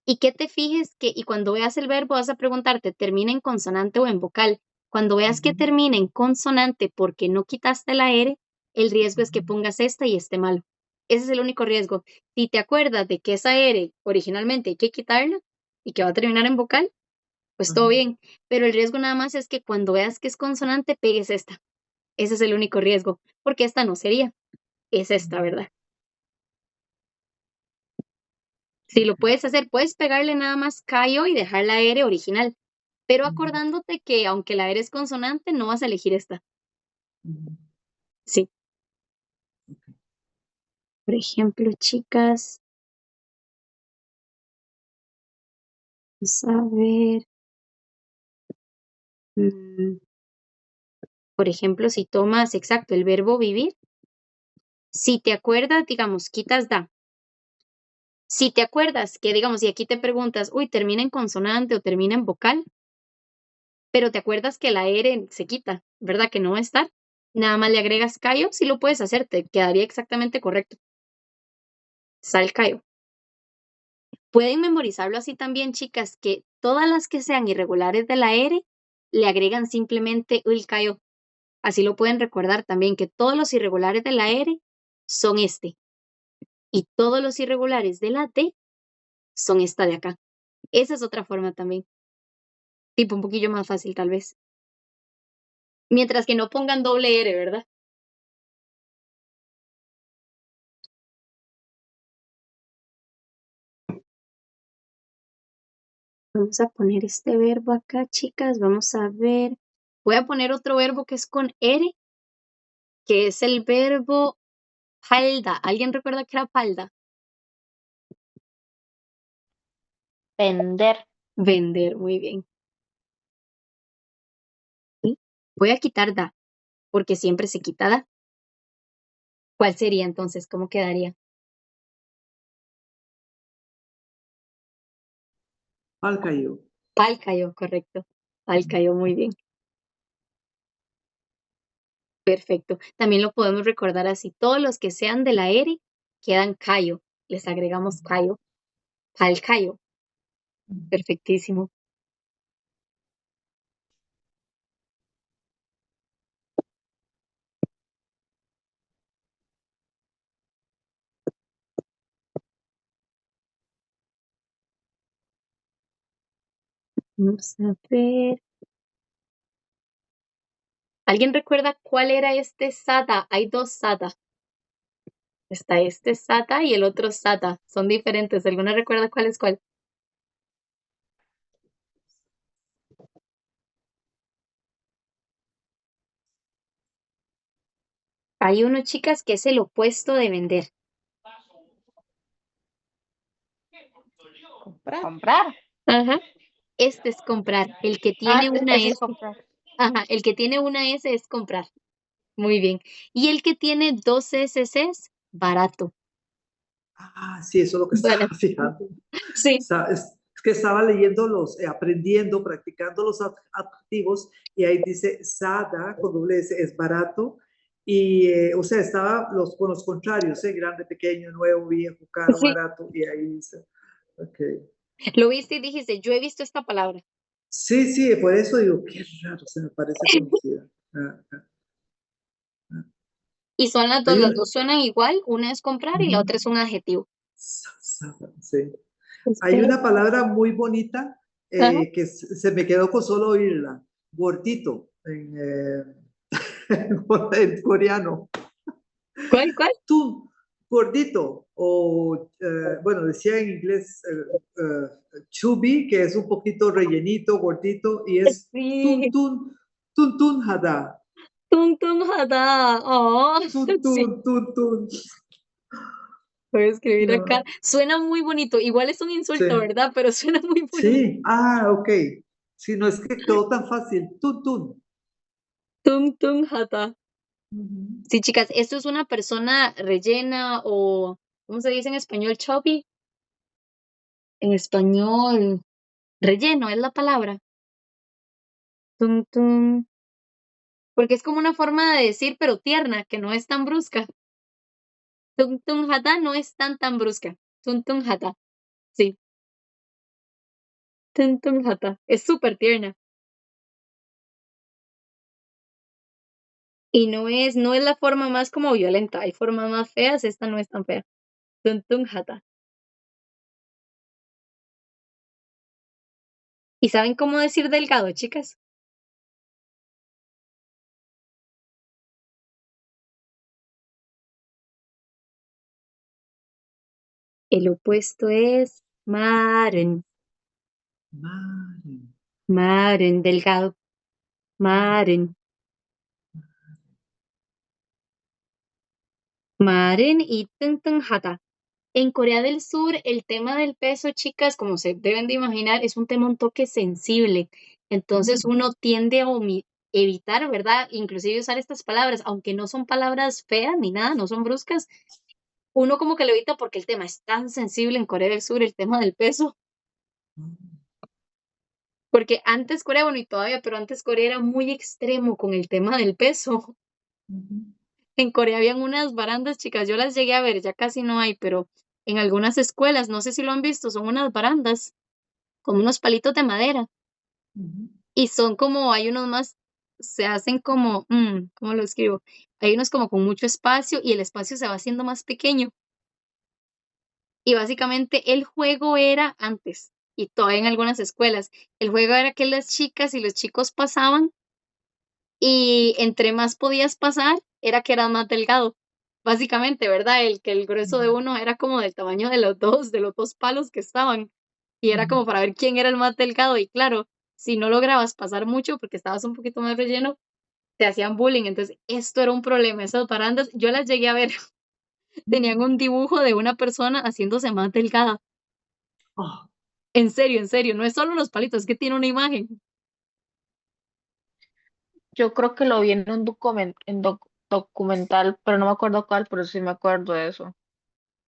y que te fijes que, y cuando veas el verbo vas a preguntarte, ¿termina en consonante o en vocal? Cuando veas que ujú, termina en consonante porque no quitaste la R, el riesgo es que ujú, pongas esta y esté malo. Ese es el único riesgo. Si te acuerdas de que esa R originalmente hay que quitarla y que va a terminar en vocal, pues todo ajá, bien. Pero el riesgo nada más es que cuando veas que es consonante, pegues esta. Ese es el único riesgo, porque esta no sería, es esta, ujú, ¿verdad? Si lo puedes hacer, puedes pegarle nada más callo y dejar la R original, pero ujú, acordándote que aunque la R es consonante, no vas a elegir esta. ujú. Sí. Por ejemplo, chicas, vamos a ver. mm, por ejemplo, si tomas, exacto, el verbo vivir, si te acuerdas, digamos, quitas da. Si te acuerdas que, digamos, y aquí te preguntas, uy, termina en consonante o termina en vocal, pero te acuerdas que la R se quita, ¿verdad? Que no va a estar. Nada más le agregas callo, si lo puedes hacer, te quedaría exactamente correcto. Sal callo. Pueden memorizarlo así también, chicas, que todas las que sean irregulares de la R le agregan simplemente el callo. Así lo pueden recordar también, que todos los irregulares de la R son este. Y todos los irregulares de la D son esta de acá. Esa es otra forma también. Tipo un poquillo más fácil tal vez. Mientras que no pongan doble R, ¿verdad? Vamos a poner este verbo acá, chicas. Vamos a ver. Voy a poner otro verbo que es con R, que es el verbo palda. ¿Alguien recuerda que era palda? Vender. Vender, muy bien. ¿Sí? Voy a quitar da, porque siempre se quita da. ¿Cuál sería entonces? ¿Cómo quedaría? Alcayo. Pal cayó, correcto. Pal cayó, muy bien. Perfecto. También lo podemos recordar así. Todos los que sean de la R quedan cayo. Les agregamos cayo. Pal cayo. Perfectísimo. Vamos a ver. ¿Alguien recuerda cuál era este SATA? Hay dos SATA. Está este SATA y el otro SATA. Son diferentes. ¿Alguna recuerda cuál es cuál? Hay uno, chicas, que es el opuesto de vender. Comprar. Comprar. Ajá. Este es comprar. El que tiene una Ese es S. comprar. Ajá. El que tiene una S es comprar. Muy bien. Y el que tiene dos S es barato. Ah, sí, eso es lo que Bueno, estaba fijando. sí. Es que estaba leyendo aprendiendo, practicando los adjetivos y ahí dice Sada con doble S es barato y, o sea, estaba con los contrarios, grande, pequeño, nuevo, viejo, caro, Sí. barato y ahí dice, ok. Lo viste y dijiste, yo he visto esta palabra. Sí, sí, por eso digo, qué raro, se me parece conocida. Ah, ah, ah. Y son las Hay dos una, suenan igual. Una es comprar y la otra es un adjetivo. sí. Hay Este, una palabra muy bonita ajá. que se me quedó con solo oírla, gordito, en coreano. ¿Cuál, cuál? Tun, gordito, o bueno, decía en inglés chubby, que es un poquito rellenito, gordito, y es tun Sí, tun, tun tun hada, tung tung hada. Oh, tun sí, tun, tun tun. voy a escribir acá. No, Suena muy bonito. Igual es un sí, insulto, ¿verdad? Pero suena muy bonito. sí, ok. Si no es que quedó tan fácil, tun tun. Tung tung hada. Ujú. Sí, chicas, esto es una persona rellena o, ¿cómo se dice en español? Chubby. En español, relleno es la palabra. Tung tung. Porque es como una forma de decir, pero tierna, que no es tan brusca. Tung tung hada no es tan brusca. Tung tung hada. Sí. Tung tung hada. Es súper tierna. Y no es la forma más como violenta. Hay formas más feas. Esta no es tan fea. Tung tung hada. ¿Y saben cómo decir delgado, chicas? El opuesto es maren. Madre. Maren, delgado. Maren. Maren y tung tung hada. En Corea del Sur, el tema del peso, chicas, como se deben de imaginar, es un tema un toque sensible. Entonces uno tiende a evitar, ¿verdad? Inclusive usar estas palabras, aunque no son palabras feas ni nada, no son bruscas, uno como que lo evita porque el tema es tan sensible en Corea del Sur, el tema del peso. Porque antes Corea, bueno, y todavía, pero antes Corea era muy extremo con el tema del peso. En Corea habían unas barandas, chicas, yo las llegué a ver, ya casi no hay, pero en algunas escuelas, no sé si lo han visto, son unas barandas como unos palitos de madera y son como, hay unos más, se hacen como, ¿cómo lo escribo? Hay unos como con mucho espacio y el espacio se va haciendo más pequeño y básicamente el juego era antes y todavía en algunas escuelas, el juego era que las chicas y los chicos pasaban y entre más podías pasar era que eras más delgado. Básicamente, ¿verdad? El grueso de uno era como del tamaño de los dos palos que estaban. Y era como para ver quién era el más delgado. Y claro, si no lograbas pasar mucho porque estabas un poquito más relleno, te hacían bullying. Entonces, esto era un problema. Esas barandas, yo las llegué a ver. Tenían un dibujo de una persona haciéndose más delgada. Ah, En serio, no es solo los palitos, es que tiene una imagen. Yo creo que lo vi en un documental, pero no me acuerdo cuál, pero sí me acuerdo de eso.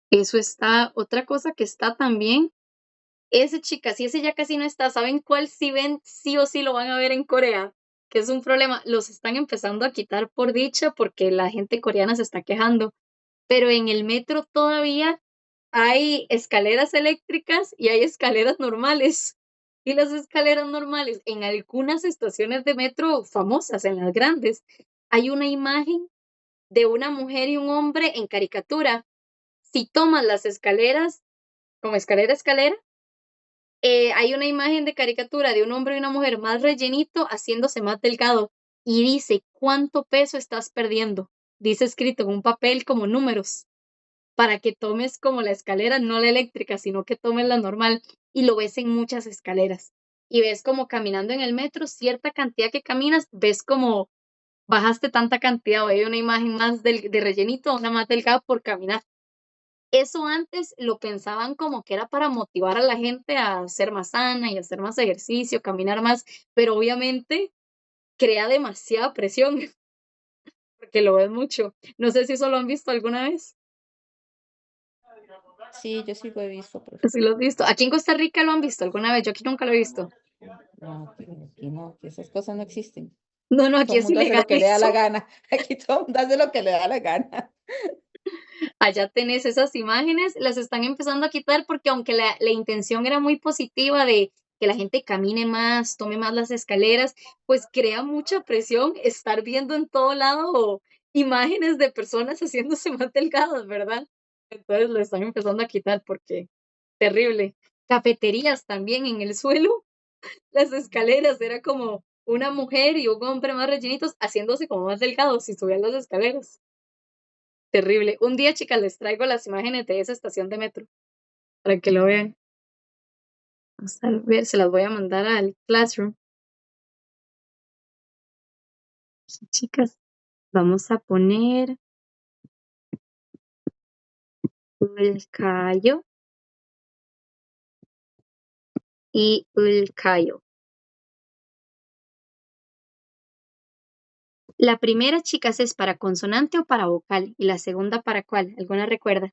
Eso está, otra cosa que está también. Ese, chicas, y ese ya casi no está. ¿Saben cuál sí ven? Sí o sí lo van a ver en Corea, que es un problema. Los están empezando a quitar por dicha porque la gente coreana se está quejando. Pero en el metro todavía hay escaleras eléctricas y hay escaleras normales. Y las escaleras normales, en algunas estaciones de metro famosas, en las grandes, hay una imagen de una mujer y un hombre en caricatura. Si tomas las escaleras, como escalera a escalera, hay una imagen de caricatura de un hombre y una mujer más rellenito haciéndose más delgado. y dice cuánto peso estás perdiendo. Dice escrito en un papel como números, para que tomes como la escalera, no la eléctrica, sino que tomes la normal, y lo ves en muchas escaleras. Y ves como caminando en el metro, cierta cantidad que caminas, ves como bajaste tanta cantidad, o hay una imagen más de rellenito, una más delgada por caminar. Eso antes lo pensaban como que era para motivar a la gente a ser más sana y hacer más ejercicio, caminar más, pero obviamente crea demasiada presión porque lo ves mucho. No sé si eso lo han visto alguna vez. Sí, yo sí lo he visto, pero Sí lo has visto. Aquí en Costa Rica lo han visto alguna vez. Yo aquí nunca lo he visto. no, aquí no, que esas cosas no existen. No, no, aquí Todo el es mundo hace ilegal lo que le da la eso. gana. Aquí todo el mundo hace lo que le da la gana. Allá tenés esas imágenes, las están empezando a quitar porque aunque la intención era muy positiva de que la gente camine más, tome más las escaleras, pues crea mucha presión estar viendo en todo lado imágenes de personas haciéndose más delgadas, ¿verdad? Entonces lo están empezando a quitar porque terrible. Cafeterías también en el suelo, las escaleras, era como una mujer y un hombre más rellenitos haciéndose como más delgados y subían las escaleras. Terrible. Un día, chicas, les traigo las imágenes de esa estación de metro para que lo vean. Vamos a ver, se las voy a mandar al Classroom. Aquí, chicas, vamos a poner Ulcayo y Ulcayo. La primera, chicas, es para consonante o para vocal. ¿Y la segunda para cuál? ¿Alguna recuerda?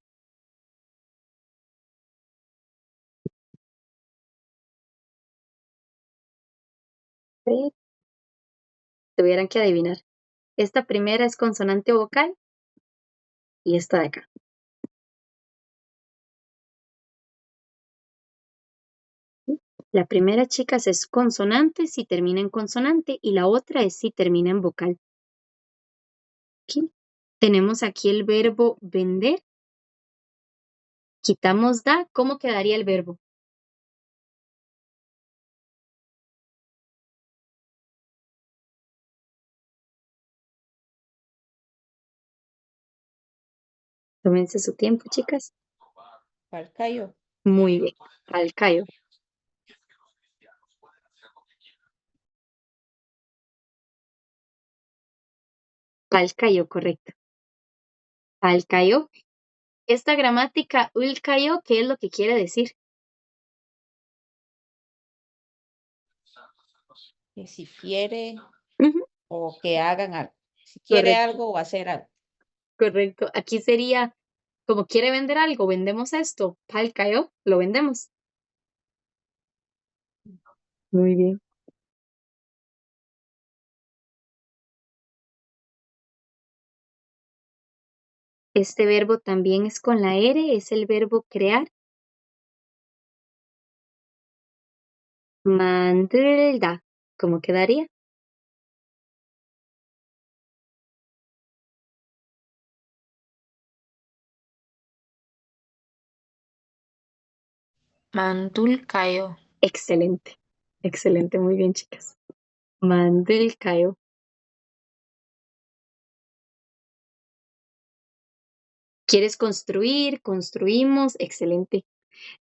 Sí, tuvieran que adivinar. Esta primera es consonante o vocal y esta de acá. La primera, chicas, es consonante si termina en consonante y la otra es si termina en vocal. Aquí. Tenemos aquí el verbo vender. Quitamos da, ¿cómo quedaría el verbo? Tómense su tiempo, chicas. Palcayo. Muy bien. Alcayo. Alcayo, correcto. Alcayo. Esta gramática ulcayo, ¿qué es lo que quiere decir? Que si quiere Ujú, o que hagan algo. Si quiere correcto, algo o hacer algo. correcto. Aquí sería, como quiere vender algo, vendemos esto. Palcayo, lo vendemos. Muy bien. Este verbo también es con la R, es el verbo crear. Mandrda. ¿Cómo quedaría? Mandulcayo. Excelente. Excelente, muy bien, chicas. Mandrilcayo. ¿Quieres construir? Construimos. Excelente.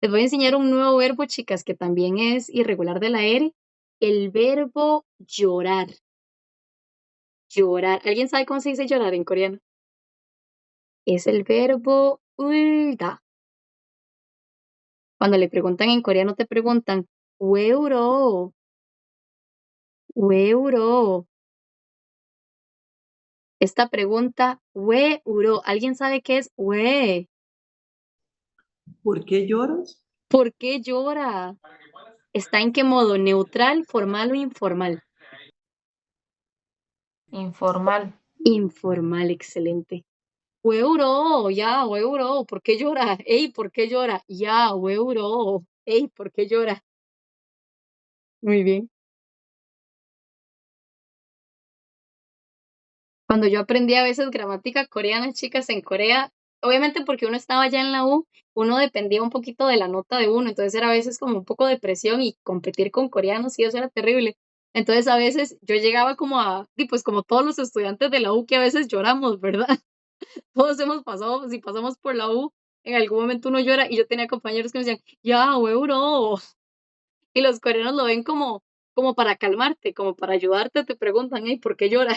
Les voy a enseñar un nuevo verbo, chicas, que también es irregular de la R. El verbo llorar. Llorar. ¿Alguien sabe cómo se dice llorar en coreano? Es el verbo ulda. Cuando le preguntan en coreano, te preguntan, ¿we 울어? ¿We 울어? Esta pregunta, ¿we 울어? ¿Alguien sabe qué es we? ¿Por qué lloras? ¿Por qué llora? ¿Está en qué modo? ¿Neutral, formal o informal? Informal. Informal, excelente. Euro, ya, euro, ¿por qué llora? Ey, ¿por qué llora? Ya, euro, ey, ¿por qué llora? Muy bien. Cuando yo aprendí a veces gramática coreana, chicas, en Corea, obviamente porque uno estaba ya en la U, uno dependía un poquito de la nota de uno, entonces era a veces como un poco de presión y competir con coreanos y eso era terrible. Entonces a veces yo llegaba como y pues como todos los estudiantes de la U que a veces lloramos, ¿verdad? Todos hemos pasado, si pasamos por la U, en algún momento uno llora y yo tenía compañeros que me decían, ya, bro. Y los coreanos lo ven como para calmarte, como para ayudarte, te preguntan, hey, ¿por qué llora?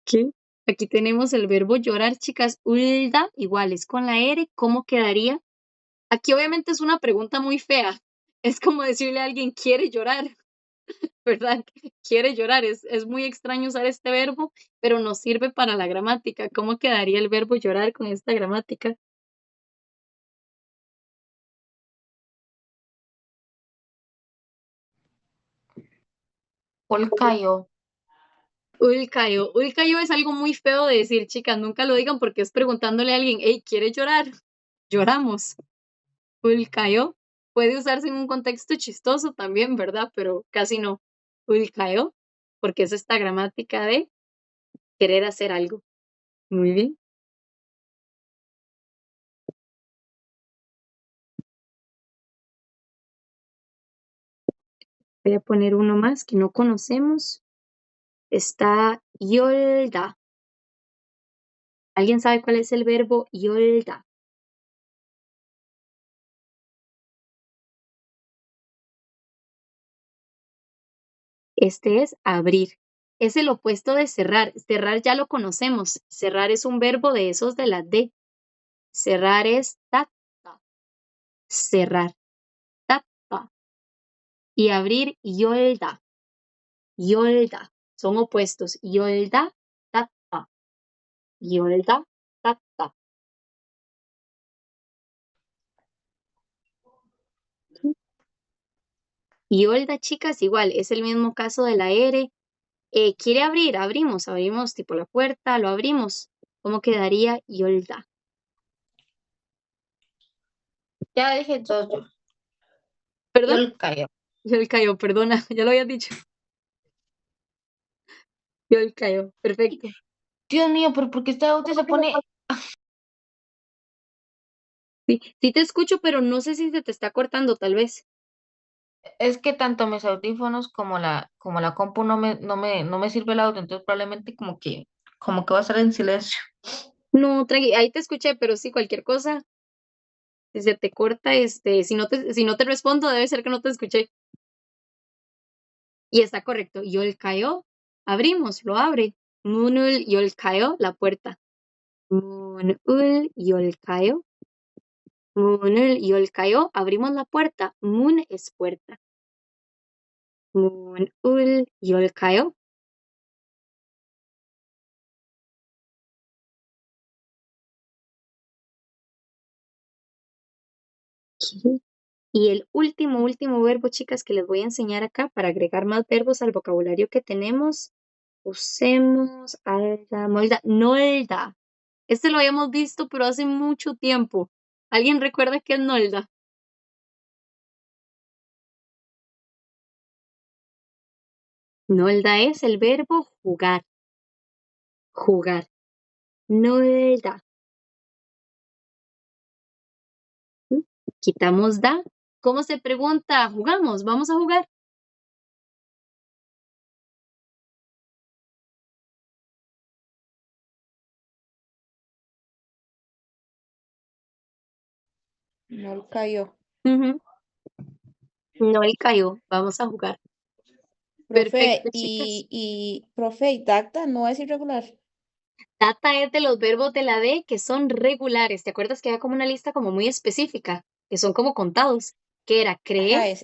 ¿Qué? Aquí tenemos el verbo llorar, chicas. Ulda, igual es con la R, ¿cómo quedaría? Aquí obviamente es una pregunta muy fea. Es como decirle a alguien, quiere llorar, ¿verdad? Quiere llorar. Es muy extraño usar este verbo, pero nos sirve para la gramática. ¿Cómo quedaría el verbo llorar con esta gramática? Polkayo. Ulcayo. Ulcayo es algo muy feo de decir, chicas, nunca lo digan porque es preguntándole a alguien, hey, ¿quiere llorar? Lloramos. Ulcayo puede usarse en un contexto chistoso también, ¿verdad? Pero casi no. Ulcayo, porque es esta gramática de querer hacer algo. Muy bien. Voy a poner uno más que no conocemos. Está yolda. ¿Alguien sabe cuál es el verbo yolda? Este es abrir. Es el opuesto de cerrar. Cerrar ya lo conocemos. Cerrar es un verbo de esos de la D. Cerrar es tata. Cerrar. Tata. Y abrir yolda. Yolda. Son opuestos. Yolda, tata. Yolda, tata. Yolda, chicas, igual. Es el mismo caso de la R. ¿Quiere abrir? Abrimos tipo la puerta, lo abrimos. ¿Cómo quedaría yolda? Ya dije dos yo. ¿Perdón? Yolkayo. Yolcayo, perdona, ya lo había dicho. Yolcayo, perfecto. Dios mío, pero ¿por qué este audio se pone? Sí, sí te escucho, pero no sé si se te está cortando, tal vez. Es que tanto mis audífonos como la compu no me sirve el audio, entonces probablemente como que va a estar en silencio. No, tranqui, ahí te escuché, pero sí, cualquier cosa, si se te corta, si no te respondo, debe ser que no te escuché. Y está correcto. Yolcayo, abrimos, lo abre. Munul yolcayo, la puerta. Munul yolcayo. Munul yolcayo, abrimos la puerta. Mun es puerta. Munul yolcayo. Y el último verbo, chicas, que les voy a enseñar acá para agregar más verbos al vocabulario que tenemos. Usemos alda, molda, nolda. Este lo habíamos visto, pero hace mucho tiempo. ¿Alguien recuerda qué es nolda? Nolda es el verbo jugar. Jugar. Nolda. ¿Mm? Quitamos da. ¿Cómo se pregunta? Jugamos, vamos a jugar. No cayó. Ujú. No el cayó, vamos a jugar. Perfecto, Profe, chicas. profe, y dacta no es irregular. Data es de los verbos de la D que son regulares. ¿Te acuerdas que había como una lista como muy específica? Que son como contados. Que era creer, Ajá,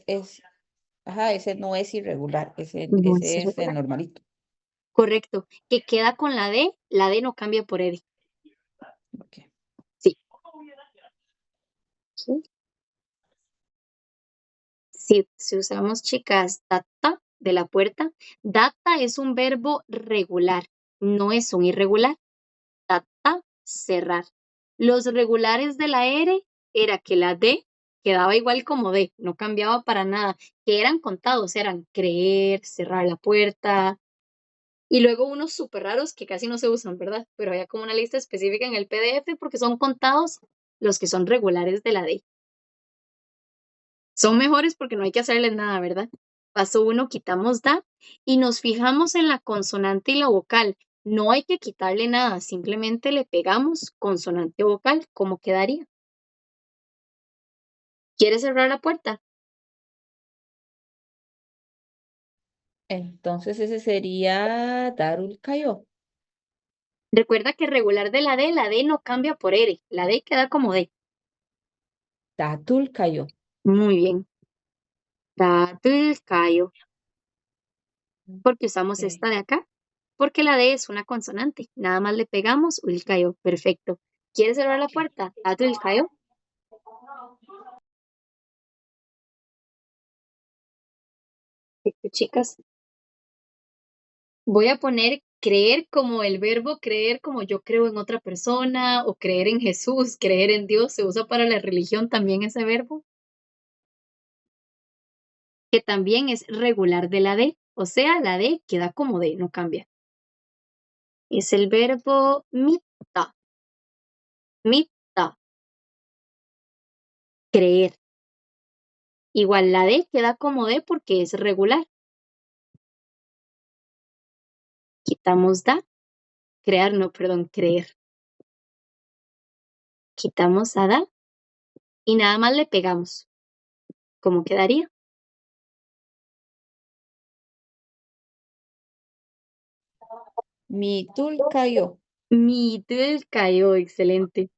ajá, ese no es irregular, no es ese es el irregular. normalito. Correcto. Que queda con la D no cambia por R. Ok. Sí. Sí. Si usamos, chicas, data de la puerta, data es un verbo regular, no es un irregular. Data, cerrar. Los regulares de la R era que la D quedaba igual como D, no cambiaba para nada, que eran contados, eran creer, cerrar la puerta, y luego unos súper raros que casi no se usan, ¿verdad? Pero había como una lista específica en el PDF porque son contados los que son regulares de la D. Son mejores porque no hay que hacerles nada, ¿verdad? Paso 1, quitamos da y nos fijamos en la consonante y la vocal. No hay que quitarle nada, simplemente le pegamos consonante o vocal. ¿Cómo quedaría? ¿Quieres cerrar la puerta? Entonces ese sería Darul Kayo. Recuerda que regular de la D no cambia por R. La D queda como D. Datul Kayo. Muy bien. Datul porque usamos Ok. esta de acá, porque la D es una consonante. Nada más le pegamos ulcayo. Perfecto. ¿Quieres cerrar la puerta? Haz ulcayo. Perfecto, chicas. Voy a poner creer como el verbo creer, como yo creo en otra persona, o creer en Jesús, creer en Dios. Se usa para la religión también ese verbo, que también es regular de la D. O sea, la D queda como D, no cambia. Es el verbo mita. Mita, creer. Igual la D queda como D porque es regular. Quitamos da, crear, no, perdón, creer. Quitamos a da y nada más le pegamos. ¿Cómo quedaría? Mitul Kayo. Mitul cayó, excelente.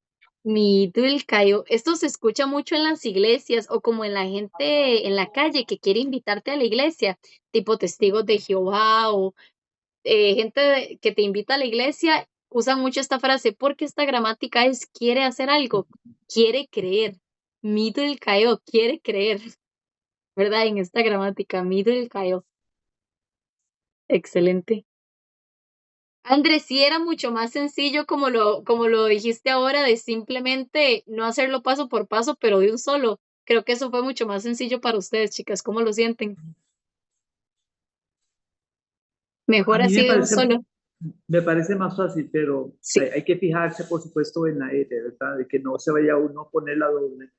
Mitul cayó. Esto se escucha mucho en las iglesias o como en la gente en la calle que quiere invitarte a la iglesia, tipo testigos de Jehová o que te invita a la iglesia, usan mucho esta frase porque esta gramática es quiere hacer algo, quiere creer. Mitul cayó, quiere creer, ¿verdad? En esta gramática, mitul cayó. Excelente. Andrés, sí era mucho más sencillo como lo dijiste ahora, de simplemente no hacerlo paso por paso, pero de un solo. Creo que eso fue mucho más sencillo para ustedes, chicas. ¿Cómo lo sienten? A Mejor mí así de un solo. me parece más fácil, pero Sí. hay que fijarse, por supuesto, en la R, ¿verdad? De que no se vaya uno a poner la doble.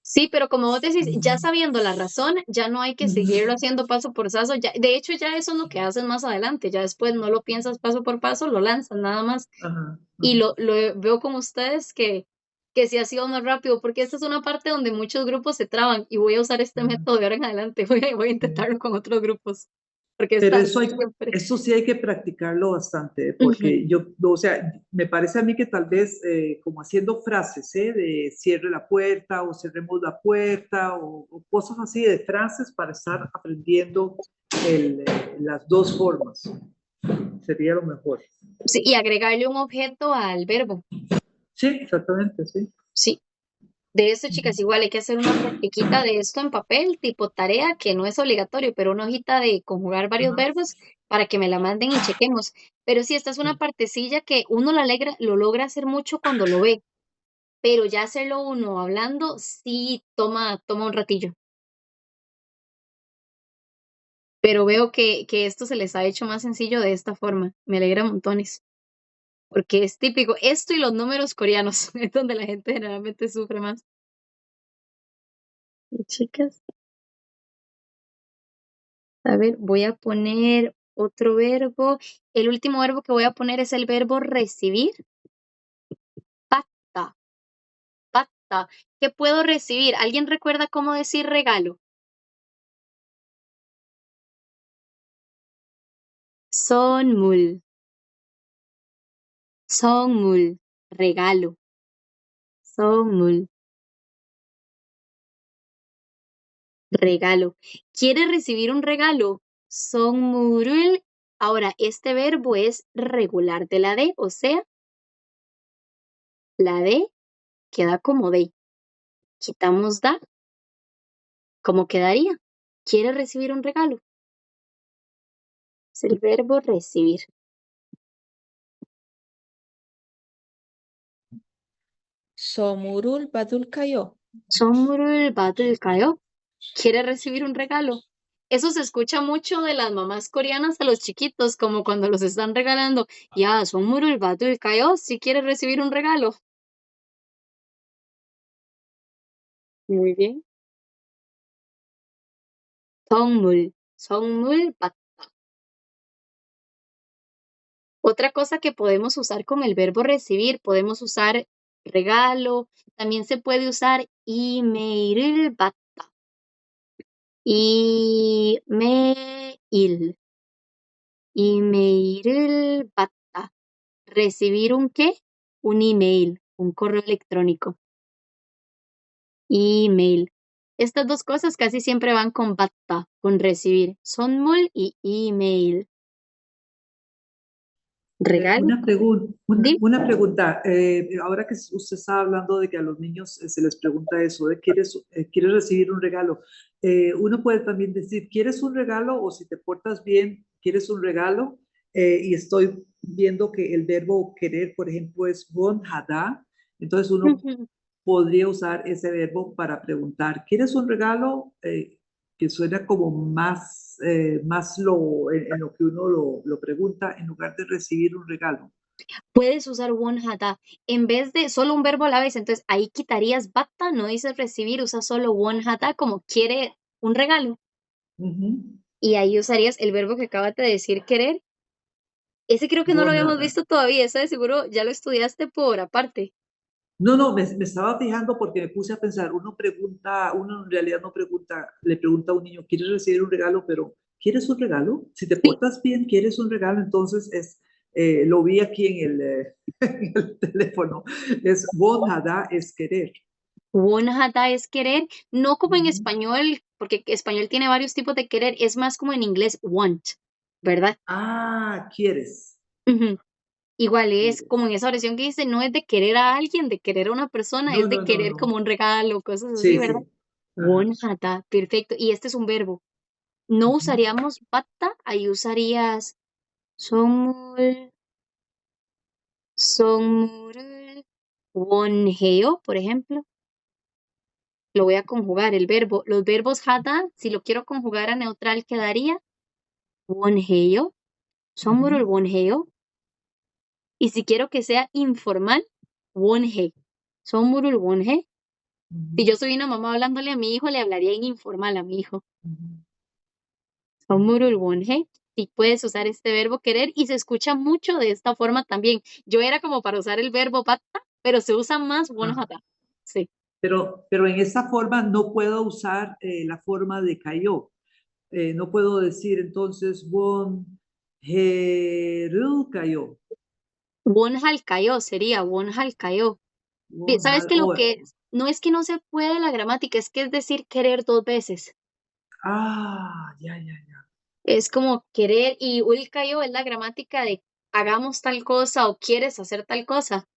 Sí, pero como vos decís, ya sabiendo la razón, ya no hay que seguirlo Ujú. haciendo paso por paso. Ya, de hecho, ya eso es lo que haces más adelante. Ya después no lo piensas paso por paso, lo lanzas nada más. Ajá, Y ajá, lo veo con ustedes que sí ha sido más rápido, porque esta es una parte donde muchos grupos se traban y voy a usar este ajá, método de ahora en adelante. Voy a sí. intentarlo con otros grupos, porque Pero esta siempre. eso sí hay que practicarlo bastante, porque Ujú. yo, o sea, me parece a mí que tal vez como haciendo frases, de cierre la puerta o cerremos la puerta o cosas así de frases para estar aprendiendo las dos formas, sería lo mejor. Sí, y agregarle un objeto al verbo. Sí, exactamente, sí. Sí. De esto, chicas, Ujú, igual hay que hacer una practiquita de esto en papel, tipo tarea, que no es obligatorio, pero una hojita de conjugar varios ajá, verbos para que me la manden y chequemos. Pero sí, esta es una sí. partecilla que uno lo logra hacer mucho cuando lo ve, pero ya hacerlo uno hablando sí toma un ratillo. Pero veo que esto se les ha hecho más sencillo de esta forma. Me alegra montones, porque es típico. Esto y los números coreanos es donde la gente generalmente sufre más. Y chicas. A ver, voy a poner otro verbo. El último verbo que voy a poner es el verbo recibir. Pata, pata. ¿Qué puedo recibir? ¿Alguien recuerda cómo decir regalo? Sonmul, sonmul, regalo, sonmul, regalo. ¿Quiere recibir un regalo? Sonmurul. Ahora, este verbo es regular de la D, o sea, la D queda como D. Quitamos da, ¿cómo quedaría? ¿Quiere recibir un regalo? Es el verbo recibir. Somurul Badul Kayo. 선물을 받을까요? ¿Quiere recibir un regalo? Eso se escucha mucho de las mamás coreanas a los chiquitos, como cuando los están regalando. Ya, 선물을 받을까요? Si quiere recibir un regalo. Muy bien. 선물 받다. Otra cosa que podemos usar con el verbo recibir, podemos usar regalo, también se puede usar 이메일을 받다. 이메일, 이메일을 받다. ¿Recibir un qué? Un email, un correo electrónico. Email. Estas dos cosas casi siempre van con 받다, con recibir. 선물 y email. Regalo. Dime. Una pregunta. Ahora que usted está hablando de que a los niños se les pregunta eso, de ¿quieres recibir un regalo? Uno puede también decir, ¿quieres un regalo? O si te portas bien, ¿quieres un regalo? Y estoy viendo que el verbo querer, por ejemplo, es 원하다. Entonces uno podría usar ese verbo para preguntar, ¿quieres un regalo? Que suena como más, en lo que uno lo pregunta en lugar de recibir un regalo. Puedes usar 원하다 en vez de solo un verbo a la vez. Entonces ahí quitarías 받다, no dices recibir, usas solo 원하다 como quiere un regalo. Y ahí usarías el verbo que acabas de decir querer. Ese creo que no lo habíamos visto todavía. Ese de seguro ya lo estudiaste por aparte. No, me estaba fijando porque me puse a pensar, uno en realidad no pregunta, le pregunta a un niño, ¿quieres recibir un regalo? Pero, ¿quieres un regalo? Si te portas bien, ¿quieres un regalo? Entonces, lo vi aquí en el teléfono, es 원하다, es querer. 원하다 es querer, no como en español, porque español tiene varios tipos de querer, es más como en inglés want, ¿verdad? Ah, quieres. Igual es como en esa oración que dice, no es de querer a alguien, de querer a una persona, es de querer como un regalo, cosas así, ¿verdad? 원하다, perfecto. Y este es un verbo. No usaríamos 받다, ahí usarías 선물을 원해요, por ejemplo. Lo voy a conjugar, el verbo. Los verbos 하다, si lo quiero conjugar a neutral, quedaría 원해요, 선물을 원해요. Y si quiero que sea informal, 원해, 선물을 원해. Si yo soy una mamá hablándole a mi hijo, le hablaría en informal a mi hijo. 선물을 원해. Y puedes usar este verbo querer y se escucha mucho de esta forma también. Yo era como para usar el verbo 받다, pero se usa más 원하다. Sí. Pero en esta forma no puedo usar la forma de cayó. No puedo decir entonces 원해를 cayó. 원할까요 sería 원할까요. ¿Sabes que lo que es? No es que no se puede la gramática, es que es decir querer dos veces. Ah, ya. Es como querer y ulcayo es la gramática de hagamos tal cosa o quieres hacer tal cosa.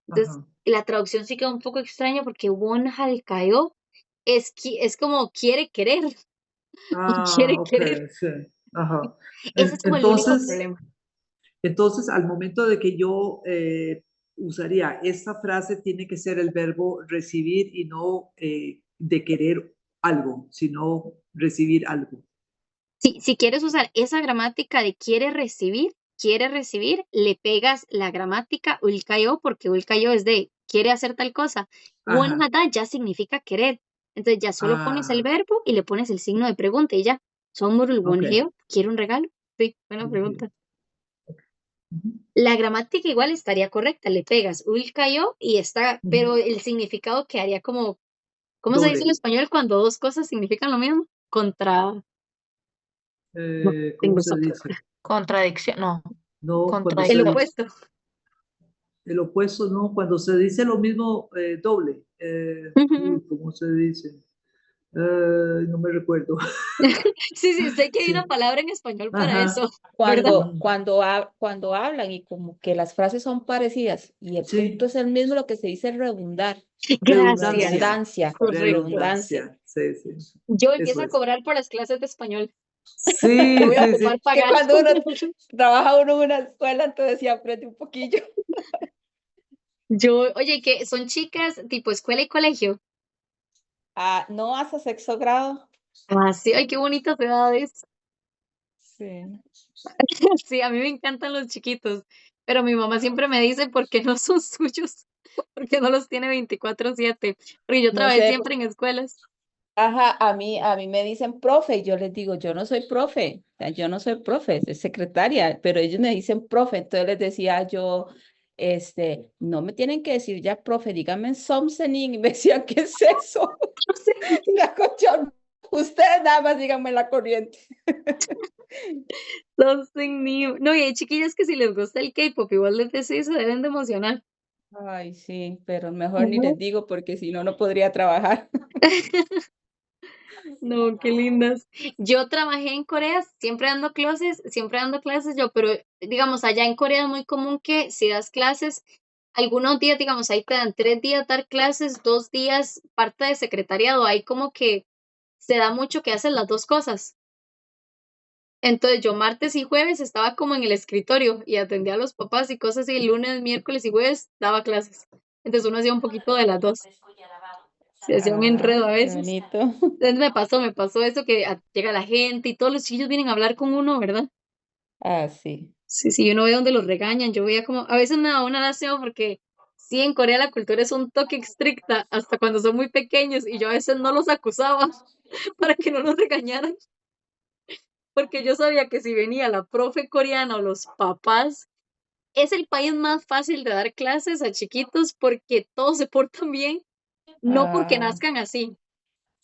Entonces, la traducción sí queda un poco extraña porque 원할까요 es como quiere querer. Quiere querer. Sí. Ese es como el único problema. Entonces, al momento de que yo usaría esta frase, tiene que ser el verbo recibir y no de querer algo, sino recibir algo. Sí, si quieres usar esa gramática de quiere recibir, le pegas la gramática ulcayo porque ulcayo es de quiere hacer tal cosa. 원하다 ya significa querer. Entonces ya solo pones el verbo y le pones el signo de pregunta y ya. 선물을 원해요? ¿Quiere un regalo? Sí, buena pregunta. La gramática igual estaría correcta, le pegas ulcayo y está, pero el significado quedaría como, ¿cómo se dice en español cuando dos cosas significan lo mismo? ¿Cómo se dice? Contradicción, no. El opuesto. El opuesto, no, cuando se dice lo mismo doble. ¿Cómo se dice? No me recuerdo. Sí, sé que hay una palabra en español para eso. Cuando hablan y como que las frases son parecidas y el punto es el mismo, lo que se dice redundar. Gracias. Redundancia. Sí. Yo empiezo a cobrar por las clases de español. Sí, voy a ocupar pagar. Que cuando uno trabaja en una escuela, entonces sí aprende un poquillo. Oye, que son chicas tipo escuela y colegio. No, hasta sexto grado. Sí, ay, qué bonitas edades. Sí. Sí, a mí me encantan los chiquitos, pero mi mamá siempre me dice por qué no son suyos, porque no los tiene 24/7, porque yo trabajé siempre en escuelas. Ajá, a mí me dicen profe, y yo les digo, yo no soy profe, o sea, yo no soy profe, soy secretaria, pero ellos me dicen profe, entonces les decía yo, no me tienen que decir ya profe, díganme something, y me decían, ¿qué es eso? Y hago yo, ustedes nada más díganme la corriente. Something new. No, y hay chiquillas que si les gusta el K-pop, igual les decís, se deben de emocionar. Ay, sí, pero mejor ni les digo porque si no, no podría trabajar. No, qué lindas. Yo trabajé en Corea, siempre dando clases yo, pero digamos, allá en Corea es muy común que si das clases, algunos días, digamos, ahí te dan 3 días dar clases, 2 días parte de secretariado, ahí como que se da mucho que hacen las dos cosas. Entonces yo martes y jueves estaba como en el escritorio y atendía a los papás y cosas así, lunes, miércoles y jueves daba clases. Entonces uno hacía un poquito de las dos, se hacía un enredo a Qué veces. bonito. Entonces me pasó eso que llega la gente y todos los chillos vienen a hablar con uno, ¿verdad? Ah, sí. Sí, sí, uno ve donde los regañan, yo veía como, a veces me da una lástima porque sí, en Corea la cultura es un toque estricta hasta cuando son muy pequeños y yo a veces no los acusaba para que no los regañaran, porque yo sabía que si venía la profe coreana o los papás, es el país más fácil de dar clases a chiquitos porque todos se portan bien, no porque Ah, nazcan así,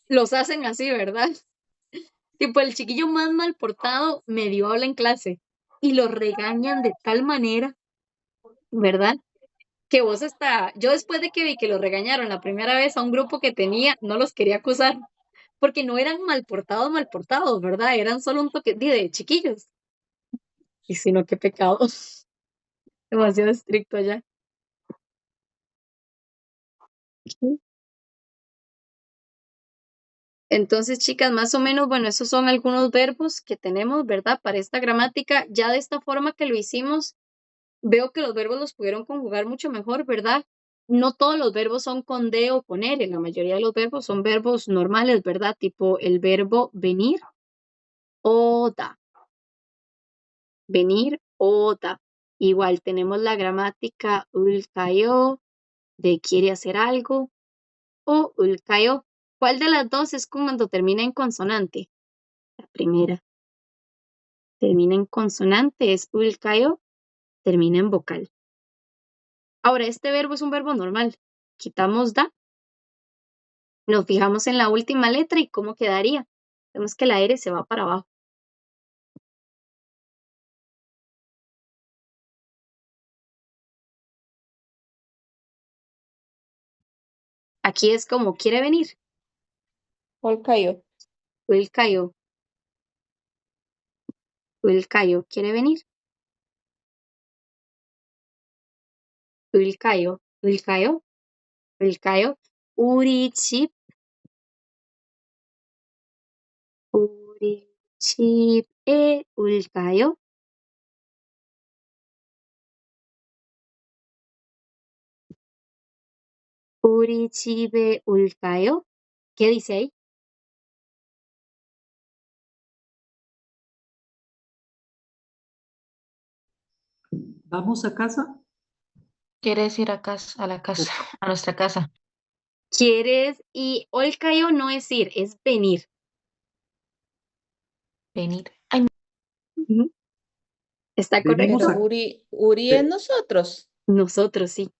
los hacen así, ¿verdad? Tipo, el chiquillo más mal portado medio habla en clase y lo regañan de tal manera, ¿verdad? Que vos hasta, yo después de que vi que lo regañaron la primera vez a un grupo que tenía, no los quería acusar, porque no eran mal portados, ¿verdad? Eran solo un toque de chiquillos. Y si no, qué pecado. Demasiado estricto allá. Entonces, chicas, más o menos, bueno, esos son algunos verbos que tenemos, ¿verdad? Para esta gramática, ya de esta forma que lo hicimos, veo que los verbos los pudieron conjugar mucho mejor, ¿verdad? No todos los verbos son con de o con ere, la mayoría de los verbos son verbos normales, ¿verdad? Tipo el verbo venir o da, venir o da. Igual tenemos la gramática ulkayo de quiere hacer algo o ulkayo. ¿Cuál de las dos es cuando termina en consonante? La primera. Termina en consonante, es ulkayo, termina en vocal. Ahora, este verbo es un verbo normal. Quitamos da, nos fijamos en la última letra y cómo quedaría. Vemos que la R se va para abajo. Aquí es como quiere venir. Holcayo. Ulkayo, ulkayo, quiere venir. Ulkayo, ulkayo, ulkayo. 우리 집, 우리 집에 올까요? 우리 집에 올까요? ¿Qué dice ahí? ¿Vamos a casa? ¿Quieres ir a casa, a la casa, a nuestra casa? ¿Quieres? Y olcayo no es ir, es venir. Venir. Ay, Ujú. Está Venimos Pero correcto. a... Uri es ve- nosotros. Nosotros, sí.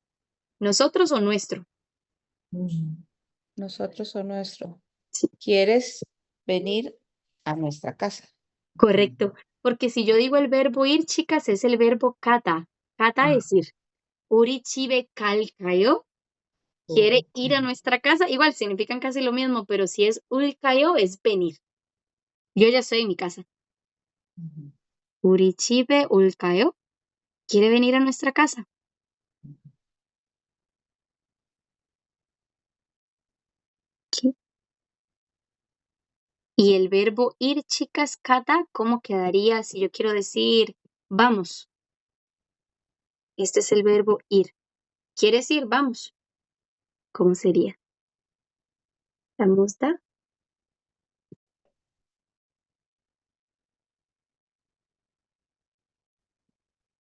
Nosotros o nuestro. Mm, Nosotros o nuestro. Sí, ¿Quieres venir a nuestra casa? correcto. Porque si yo digo el verbo ir, chicas, es el verbo kata. Kata ah, es ir. 우리 집에 갈까요? Quiere oh, ir a nuestra casa. Igual significan casi lo mismo, pero si es ulcayo es venir. Yo ya estoy en mi casa. ujú. 우리 집에 올까요? ¿Quiere venir a nuestra casa? ¿Qué? Y el verbo ir, chicas, kata, ¿cómo quedaría si yo quiero decir vamos? Este es el verbo ir. ¿Quieres ir? Vamos. ¿Cómo sería? Vamos, da.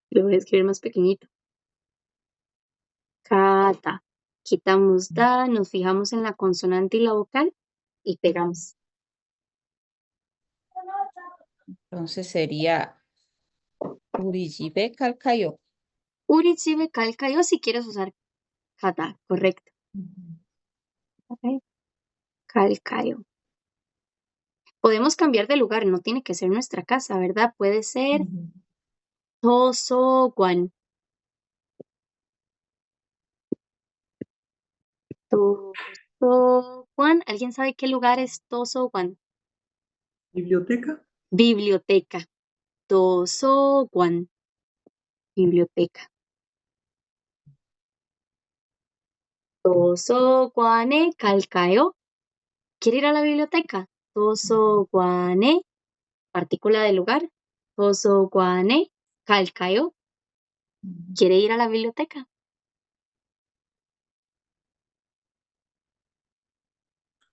Lo voy a escribir más pequeñito. Kata. Quitamos da, nos fijamos en la consonante y la vocal y pegamos. Entonces sería Urijibe Kalkayo. Urichibe kalkayo si quieres usar kata, correcto. Ok, kalkayo. Podemos cambiar de lugar, no tiene que ser nuestra casa, ¿verdad? Puede ser Ujú. Tosogwan. Tosogwan. ¿Alguien sabe qué lugar es Tosogwan? ¿Biblioteca? Biblioteca. Tosogwan. Biblioteca. Tosogwane kalkayo. ¿Quiere ir a la biblioteca? Tosogwane. Partícula del lugar. Tosogwane kalkayo. Ujú. ¿Quiere ir a la biblioteca?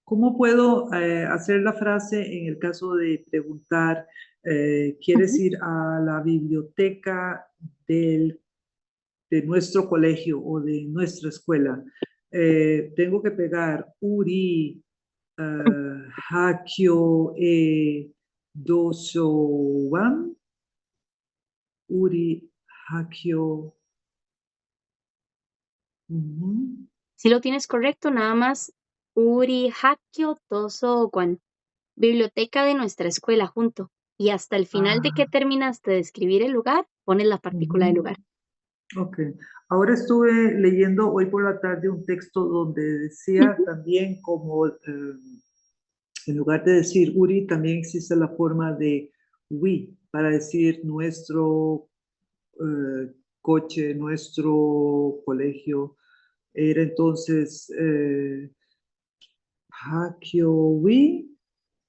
¿Cómo puedo hacer la frase en el caso de preguntar, ¿quieres Ujú. ir a la biblioteca de nuestro colegio o de nuestra escuela? Tengo que pegar Uri, Hakyo, Doso, Wan, Uri, Hakyo. Ujú. Si lo tienes correcto, nada más Uri Hakyo Tosogwan. Biblioteca de nuestra escuela junto. Y hasta el final de que Ah, terminaste de escribir el lugar, pones la partícula del ujú. lugar. Ok. Ahora estuve leyendo hoy por la tarde un texto donde decía Ujú. también como en lugar de decir Uri, también existe la forma de we para decir nuestro coche, nuestro colegio. Era entonces Hakyo we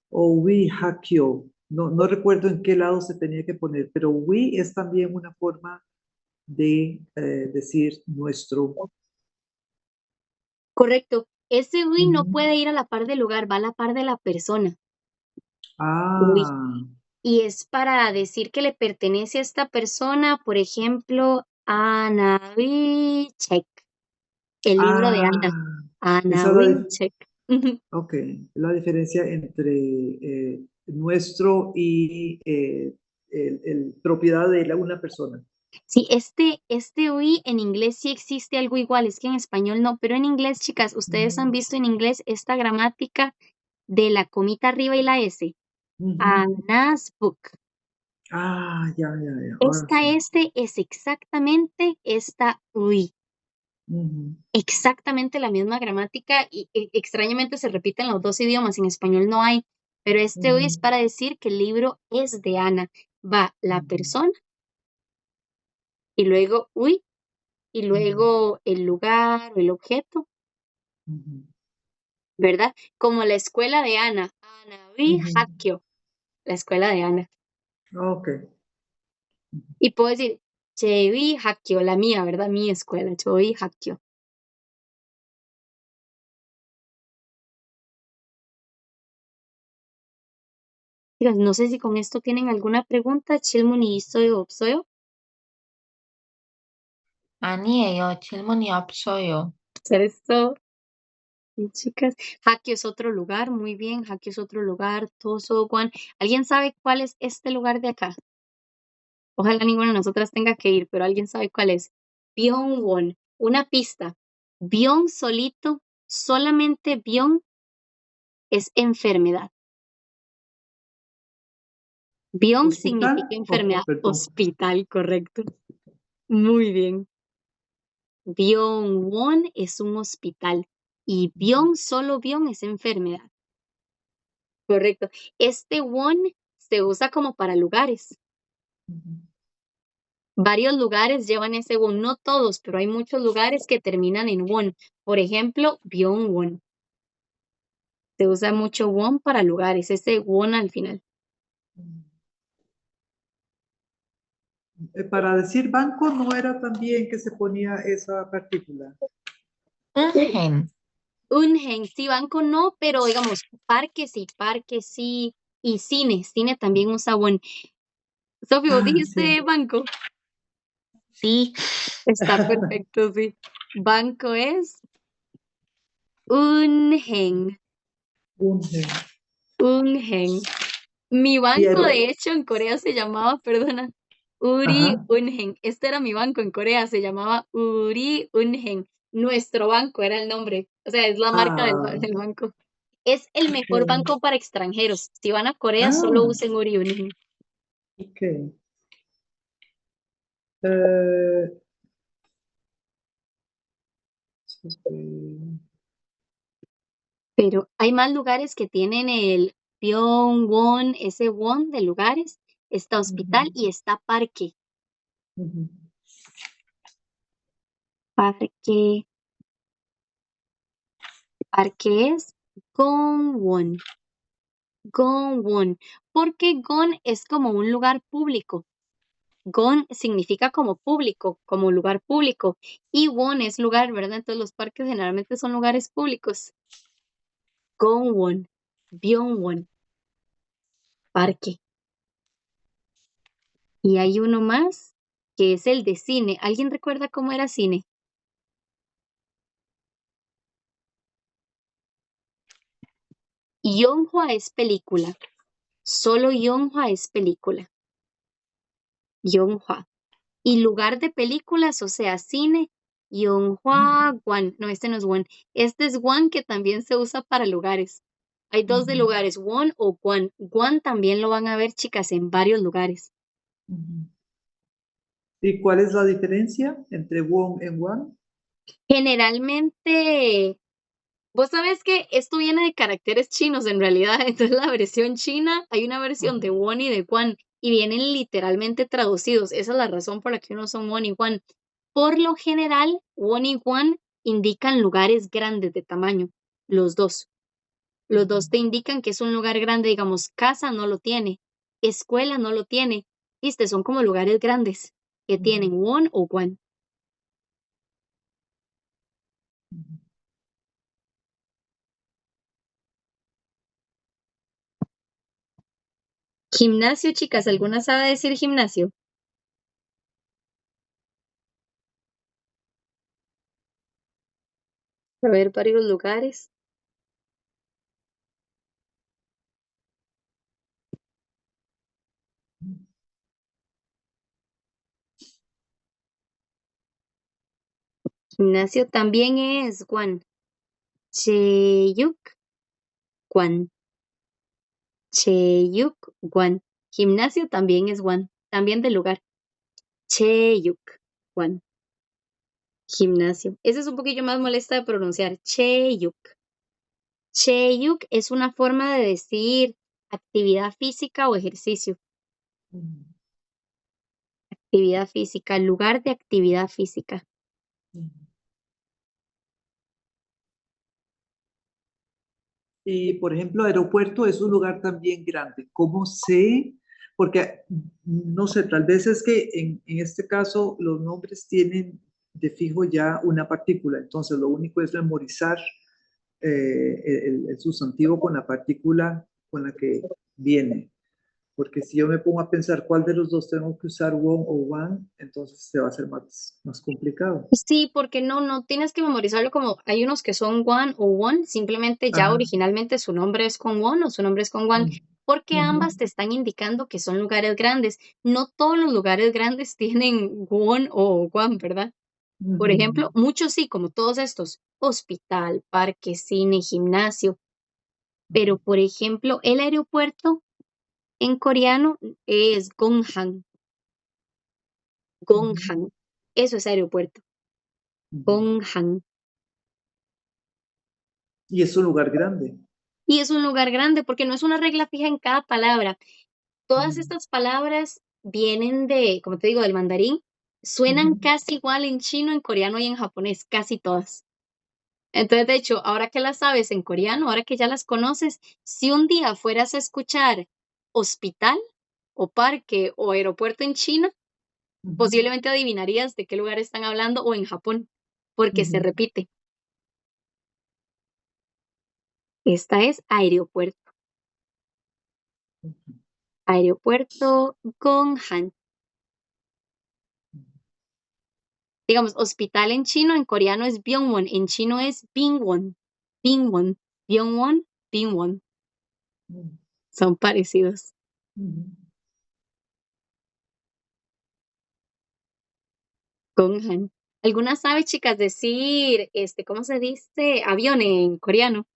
o we Hakyo. No, no recuerdo en qué lado se tenía que poner, pero we es también una forma de decir nuestro. Correcto. Ese Uri no Ujú. puede ir a la par del lugar, va a la par de la persona. Uri. Ah, Y es para decir que le pertenece a esta persona, por ejemplo, Anna Wilczek. El libro de Ana. ah, Anna esa es Wilczek. Ujú. ok, la diferencia entre nuestro y el propiedad de una persona. Sí, este UI en inglés sí existe algo igual, es que en español no, pero en inglés, chicas, ustedes han Ujú, visto en inglés esta gramática de la comita arriba y la S. ujú. Anna's book. Ah, ya, ahora Esta sí. S es exactamente esta UI. Ujú, Exactamente la misma gramática y extrañamente se repite en los dos idiomas, en español no hay, pero este UI es ujú, para decir que el libro es de Ana. Va la ujú, persona y luego UI y ujú, luego el lugar o el objeto, ujú, ¿verdad? Como la escuela de Ana, Ana vi ujú. Hakio, la escuela de Ana. Ok. Y puedo decir, Chevi Hakio, la mía, ¿verdad? Mi escuela, Chevi Hakio. Chicas, no sé si con esto tienen alguna pregunta. Chilmuni soyo, soyo. 아니에요. 질문이 없어요. Esto, y chicas. Hakio es otro lugar, muy bien. Hakio es otro lugar. Toso, Juan. ¿Alguien sabe cuál es este lugar de acá? Ojalá ninguna de nosotras tenga que ir, pero alguien sabe cuál es. Byung-won, una pista. Byung solito, solamente Byung es enfermedad. Byung significa Hospital, enfermedad. perdón. Hospital, correcto. Muy bien. Byung-won es un hospital y Byung, solo Byung es enfermedad. Correcto. Este won se usa como para lugares. Ujú, Varios lugares llevan ese won, no todos, pero hay muchos lugares que terminan en won. Por ejemplo, Byung-won. Se usa mucho won para lugares, ese won al final. ujú. Para decir banco no era también que se ponía esa partícula. 은행, Unhen, sí, banco no, pero digamos, parques sí, y cine también usa won. Sofía, ¿vos Ah, sí. dijiste banco? sí. Está perfecto, sí. Banco es Unhen. Ungen. Ungen. Mi Y banco, aero- de hecho, en Corea se llamaba, perdona, Uri Ajá. Unhen. Este era mi banco en Corea, se llamaba Uri Unhen. Nuestro banco era el nombre, o sea, es la marca Ah, del banco. Es el mejor ok. banco para extranjeros. Si van a Corea, solo Ah, usen Uri Unhen. ok. Eh, Pero hay más lugares que tienen el Pyongyang, ese won de lugares. Está hospital ujú, y está parque. ujú, Parque, parque es Gongwon. Gongwon. Porque Gon es como un lugar público. Gon significa como público, como lugar público. Y won es lugar, ¿verdad? Entonces los parques generalmente son lugares públicos. Gongwon, Byungwon, parque. Y hay uno más que es el de cine. ¿Alguien recuerda cómo era cine? Yonghua es película. Solo Yonghua es película. Yonghua. Y lugar de películas, o sea, cine, Yonghua Guan. No, este no es Won. Este es Guan que también se usa para lugares. Hay dos de ujú, lugares, Won o Guan. Guan también lo van a ver, chicas, en varios lugares. ujú. ¿Y cuál es la diferencia entre Won y Wan? Generalmente, vos sabés que esto viene de caracteres chinos en realidad. Entonces, la versión china, hay una versión de Ajá, Won y de Guan y vienen literalmente traducidos. Esa es la razón por la que uno son Won y Guan. Por lo general, Won y Guan indican lugares grandes de tamaño, los dos. Los ujú, dos te indican que es un lugar grande, digamos, casa no lo tiene, escuela no lo tiene. Viste, son como lugares grandes que ujú, tienen Won o Guan. ujú. Gimnasio, chicas, ¿alguna sabe decir gimnasio? A ver, varios lugares. Gimnasio también es Guan. Cheyuk, Guan. Cheyuk, Guan. Gimnasio también es Guan. También del lugar. Cheyuk, Guan. Gimnasio. Ese es un poquillo más molesta de pronunciar. Cheyuk. Cheyuk es una forma de decir actividad física o ejercicio. Ujú, Actividad física, lugar de actividad física. ujú. Y, por ejemplo, aeropuerto es un lugar también grande. ¿Cómo sé? Porque, no sé, tal vez es que en este caso los nombres tienen de fijo ya una partícula. Entonces, lo único es memorizar el sustantivo con la partícula con la que viene. Porque si yo me pongo a pensar cuál de los dos tengo que usar won o wan, entonces se va a hacer más complicado. Sí, porque no tienes que memorizarlo como hay unos que son one o one, simplemente ya Ajá. originalmente su nombre es con one o su nombre es con one, Mm, porque ujú, ambas te están indicando que son lugares grandes. No todos los lugares grandes tienen one o one, ¿verdad? Por ujú, ejemplo, muchos sí, como todos estos, hospital, parque, cine, gimnasio, pero por ejemplo, el aeropuerto en coreano es Gonghang, ujú, Gonghang. Eso es aeropuerto, ujú. Gonghang. Y es un lugar grande. Y es un lugar grande porque no es una regla fija en cada palabra. Todas Ujú, estas palabras vienen de, como te digo, del mandarín. Suenan ujú, casi igual en chino, en coreano y en japonés, casi todas. Entonces, de hecho, ahora que las sabes en coreano, ahora que ya las conoces, si un día fueras a escuchar hospital o parque o aeropuerto en China, ujú, posiblemente adivinarías de qué lugar están hablando o en Japón, porque se ujú, repite. Esta es aeropuerto. ujú. Aeropuerto Gonghan. Digamos, hospital en chino, en coreano es Byungwon, en chino es Bingwon. Bingwon. Byungwon, Pinwon. Mm, Son parecidos. ujú. Gonghan. ¿Alguna sabe, chicas, decir, cómo se dice avión en coreano?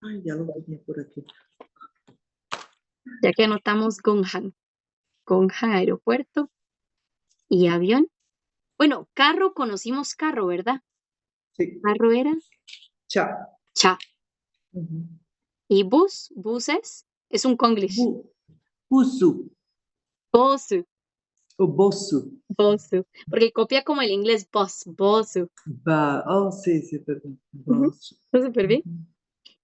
Ay, ya lo tenía por aquí. Ya que anotamos Gonghan. Gonghan, aeropuerto y avión. Bueno, carro, conocimos carro, ¿verdad? Sí, Carro era cha. cha. Ujú. Y buses, es un konglish. Busu Bosu, o bosu. bosu. Porque copia como el inglés bus, bosu. Oh, sí, sí, perdón. Ujú, Bosu. está súper bien. Ujú.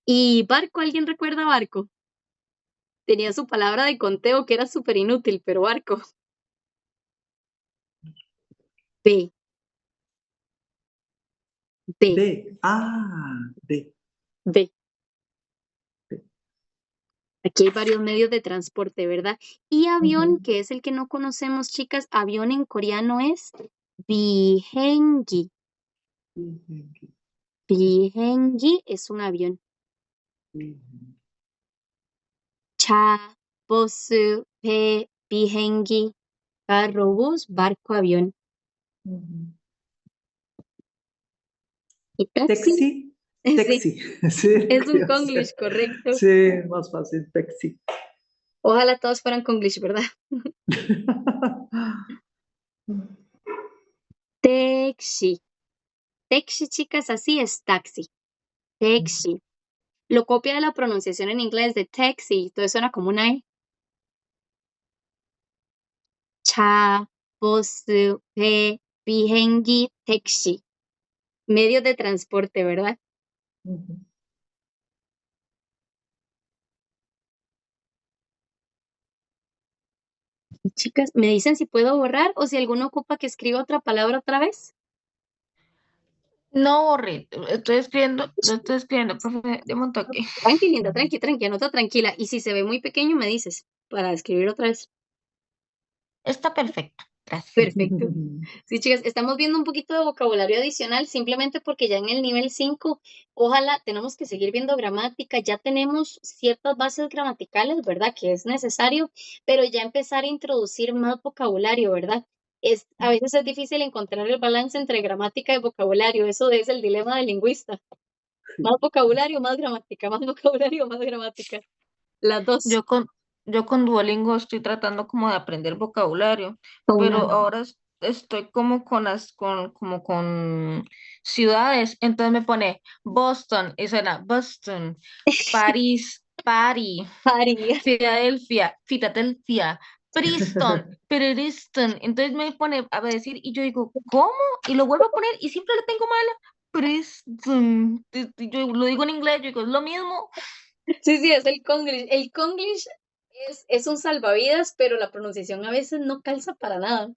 ¿Y barco? ¿Alguien recuerda barco? Tenía su palabra de conteo que era súper inútil, pero barco. B, B, De. Ah, de. B. De. Aquí hay varios medios de transporte, ¿verdad? Y avión, Ujú. que es el que no conocemos, chicas, avión en coreano es bihengi. Ujú. Bihengi es un avión. Ujú. Cha, bus, bihengi, carro, bus, barco, avión. Ujú. ¿Y taxi? Taxi. Sí, Taxi. Sí, es un ya sé. konglish, correcto. Sí, más fácil, taxi. Ojalá todos fueran konglish, ¿verdad? Taxi. Taxi, chicas, así es taxi. Taxi. Lo copia de la pronunciación en inglés de taxi, entonces suena como una E. Cha, bus, bihengi, taxi. Medios de transporte, ¿verdad? Ujú. Y chicas, ¿me dicen si puedo borrar o si alguno ocupa que escriba otra palabra otra vez? No borré, lo estoy escribiendo, profe, de un toque. Tranqui, linda, tranqui, tranqui, anota tranquila. Y si se ve muy pequeño, me dices para escribir otra vez. Está perfecto, gracias. Perfecto. Sí, chicas, estamos viendo un poquito de vocabulario adicional simplemente porque ya en el nivel 5, ojalá tenemos que seguir viendo gramática, ya tenemos ciertas bases gramaticales, ¿verdad? Que es necesario, pero ya empezar a introducir más vocabulario, ¿verdad? A veces es difícil encontrar el balance entre gramática y vocabulario, eso es el dilema del lingüista. Más vocabulario, más gramática, más vocabulario, más gramática. Las dos. Yo con, yo con Duolingo estoy tratando como de aprender vocabulario, Son una- pero ahora estoy como como con ciudades, entonces me pone Boston y suena Boston, París, Paris, Haría. Filadelfia, Princeton, Princeton, entonces me pone a decir y yo digo, ¿cómo? Y lo vuelvo a poner y siempre lo tengo mal. Princeton, yo lo digo en inglés, yo digo, es lo mismo. Sí, sí, es el Konglish. El Konglish es un salvavidas, pero la pronunciación a veces no calza para nada.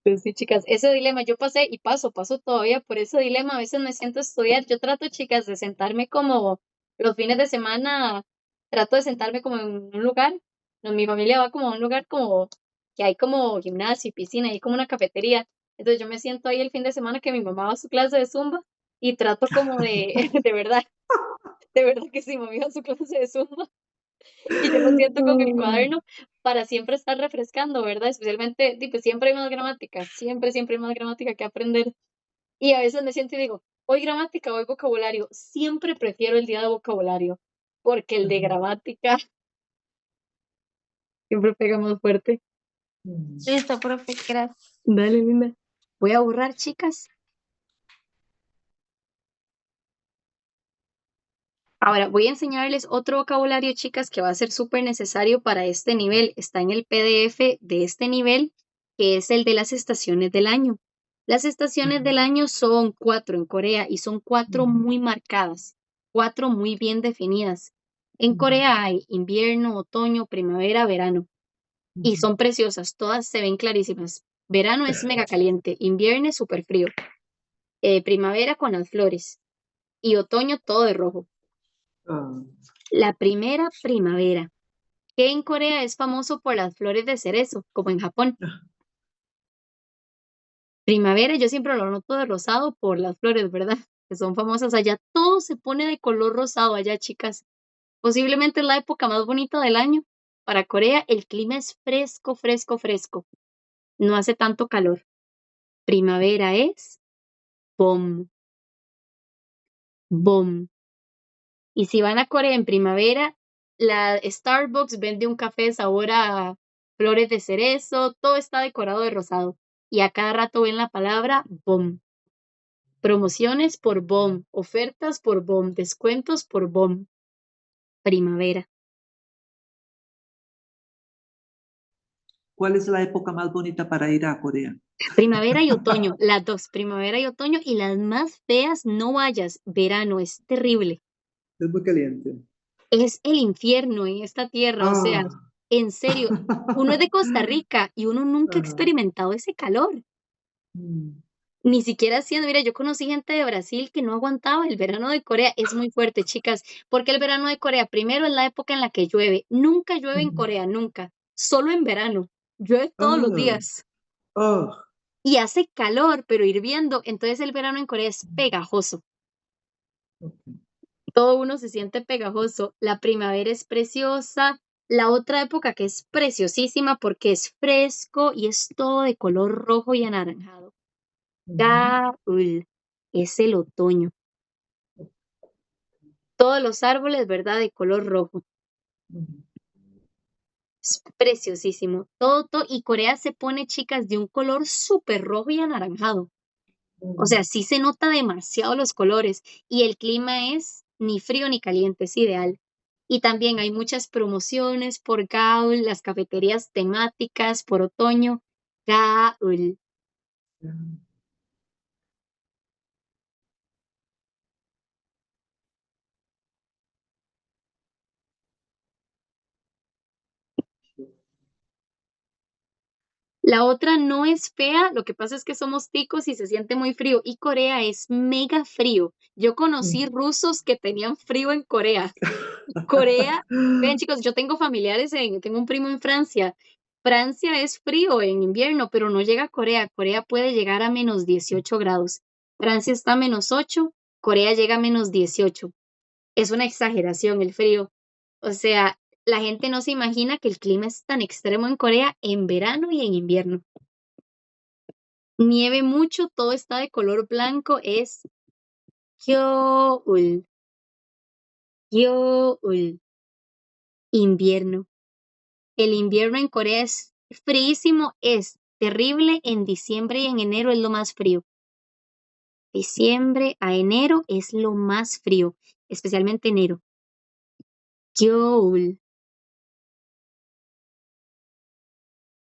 Pues sí, chicas, ese dilema yo pasé y paso todavía por ese dilema. A veces me siento a estudiar. Yo trato, chicas, de sentarme como los fines de semana, trato de sentarme como en un lugar. No, mi familia va como a un lugar como que hay como gimnasio y piscina y como una cafetería. Entonces yo me siento ahí el fin de semana que mi mamá va a su clase de Zumba y trato como de, de verdad que sí, mami va a su clase de Zumba. Y yo me siento con el cuaderno para siempre estar refrescando, ¿verdad? Especialmente, pues siempre hay más gramática, siempre hay más gramática que aprender. Y a veces me siento y digo, hoy gramática, hoy vocabulario. Siempre prefiero el día de vocabulario, porque el de gramática siempre pega más fuerte. Listo, profe, gracias. Dale, linda. Voy a borrar, chicas. Ahora voy a enseñarles otro vocabulario, chicas, que va a ser súper necesario para este nivel. Está en el PDF de este nivel, que es el de las estaciones del año. Las estaciones del año son 4 en Corea y son 4 muy marcadas, 4 muy bien definidas. En Corea hay invierno, otoño, primavera, verano y son preciosas, todas se ven clarísimas. Verano es mega caliente, invierno es súper frío, primavera con las flores y otoño todo de rojo. Ah, La primera primavera, que en Corea es famoso por las flores de cerezo, como en Japón. Primavera, yo siempre lo noto de rosado por las flores, ¿verdad? Que son famosas allá. Todo se pone de color rosado allá, chicas. Posiblemente es la época más bonita del año. Para Corea, el clima es fresco, fresco, fresco. No hace tanto calor. Primavera es bom, bom. Y si van a Corea en primavera, la Starbucks vende un café sabor a flores de cerezo, todo está decorado de rosado. Y a cada rato ven la palabra bom. Promociones por BOM, ofertas por BOM, descuentos por BOM. Primavera. ¿Cuál es la época más bonita para ir a Corea? Primavera y otoño, las dos, primavera y otoño, y las más feas no vayas, verano, es terrible. Es muy caliente. Es el infierno en esta tierra, o sea, Ah. en serio, uno es de Costa Rica y uno nunca ha Ajá. experimentado ese calor. Mm. Ni siquiera siendo, mira, yo conocí gente de Brasil que no aguantaba. El verano de Corea es muy fuerte, chicas, porque el verano de Corea, primero es la época en la que llueve. Nunca llueve en Ujú. Corea, nunca. Solo en verano. Llueve todos los Ah. días. Ah. Y hace calor, pero hirviendo. Entonces el verano en Corea es pegajoso. Ok. Todo uno se siente pegajoso. La primavera es preciosa. La otra época que es preciosísima porque es fresco y es todo de color rojo y anaranjado. Ujú. Gaul es el otoño. Todos los árboles, ¿verdad? De color rojo. Ujú. Es preciosísimo. Todo, y Corea se pone, chicas, de un color súper rojo y anaranjado. O sea, sí se nota demasiado los colores y el clima es ni frío ni caliente, es ideal. Y también hay muchas promociones por Gaul, las cafeterías temáticas por otoño. Gaul. La otra no es fea, lo que pasa es que somos ticos y se siente muy frío. Y Corea es mega frío. Yo conocí rusos que tenían frío en Corea. Corea, vean chicos, yo tengo familiares tengo un primo en Francia. Francia es frío en invierno, pero no llega a Corea. Corea puede llegar a menos 18 grados. Francia está a menos 8, Corea llega a menos 18. Es una exageración el frío. O sea, la gente no se imagina que el clima es tan extremo en Corea en verano y en invierno. Nieve mucho, todo está de color blanco, es Gyeoul. Gyeoul. Invierno. El invierno en Corea es fríísimo, es terrible. En diciembre y en enero es lo más frío. Diciembre a enero es lo más frío, especialmente enero. Gyeoul.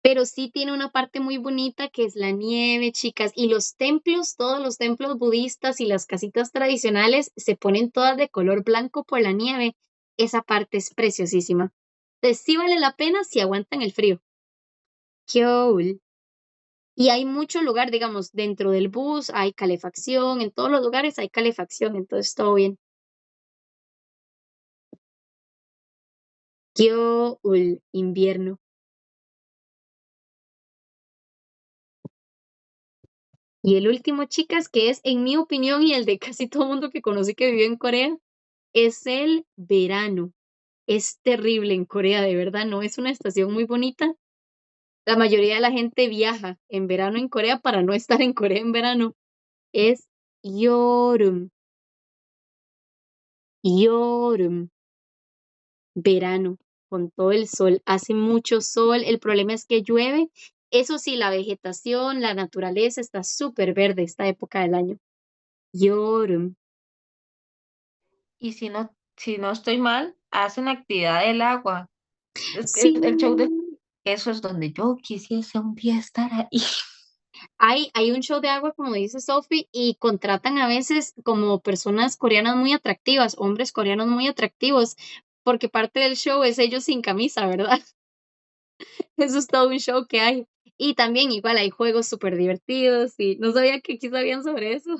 Pero sí tiene una parte muy bonita que es la nieve, chicas, y los templos, todos los templos budistas y las casitas tradicionales se ponen todas de color blanco por la nieve. Esa parte es preciosísima. Entonces sí vale la pena si aguantan el frío. Gyeoul. Y hay mucho lugar, digamos, dentro del bus hay calefacción, en todos los lugares hay calefacción, entonces todo bien. Gyeoul, invierno. Y el último, chicas, que es en mi opinión y el de casi todo el mundo que conocí que vivió en Corea, es el verano. Es terrible en Corea, de verdad, no es una estación muy bonita. La mayoría de la gente viaja en verano en Corea para no estar en Corea en verano. Es Yorum. Yorum. Verano, con todo el sol. Hace mucho sol. El problema es que llueve. Eso sí, la vegetación, la naturaleza está súper verde esta época del año. Yorum. Y si no estoy mal, hacen actividad del agua. Es que Sí, el show de eso es donde yo quisiese un día estar ahí. hay un show de agua, como dice Sophie, y contratan a veces como personas coreanas muy atractivas, hombres coreanos muy atractivos, porque parte del show es ellos sin camisa, ¿verdad? Eso es todo un show que hay. Y también igual hay juegos súper divertidos y no sabía que aquí sabían sobre eso,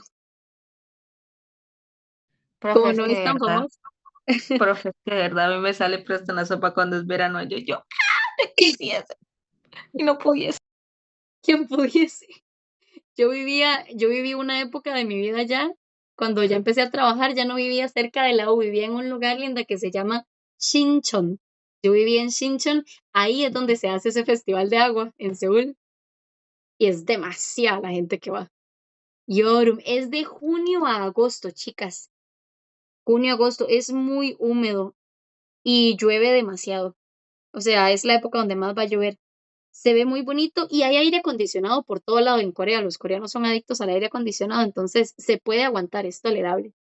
Profe, como es no que es de tan verdad, famoso. profe, es que de verdad a mí me sale presto en la sopa cuando es verano. Yo quisiese y no pudiese. ¿Quién pudiese? Yo viví una época de mi vida allá, cuando ya empecé a trabajar, ya no vivía cerca de la U, vivía en un lugar, linda, que se llama Sinchon. Yo vivía en Sinchon, ahí es donde se hace ese festival de agua, en Seúl, y es demasiada la gente que va. Yorum, es de junio a agosto, chicas. Junio a agosto, es muy húmedo y llueve demasiado. O sea, es la época donde más va a llover. Se ve muy bonito y hay aire acondicionado por todo lado en Corea. Los coreanos son adictos al aire acondicionado, entonces se puede aguantar, es tolerable.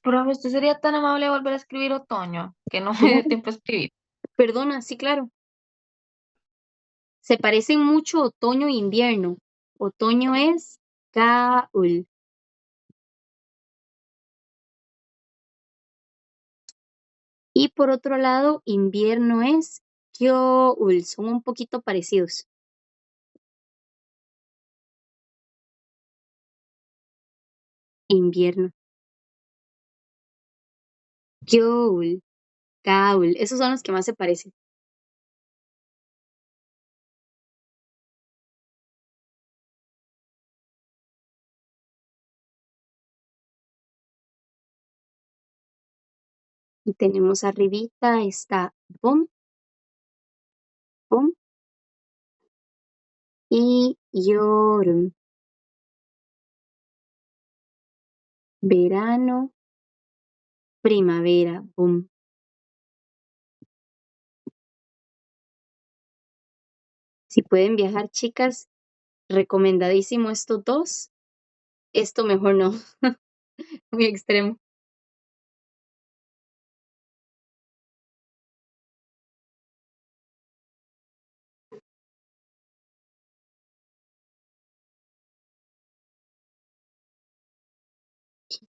Profe, usted sería tan amable de volver a escribir otoño, que no me dio tiempo a escribir. Perdona, sí, claro. Se parecen mucho otoño e invierno. Otoño es Gaul. Y por otro lado, invierno es Gyeol. Son un poquito parecidos. Invierno. Gyeol. Gaul. Esos son los que más se parecen. Y tenemos arribita está Bom, Bom y Yorum. Verano, primavera, Bom. Si pueden viajar, chicas, recomendadísimo estos dos. Esto mejor no, muy extremo.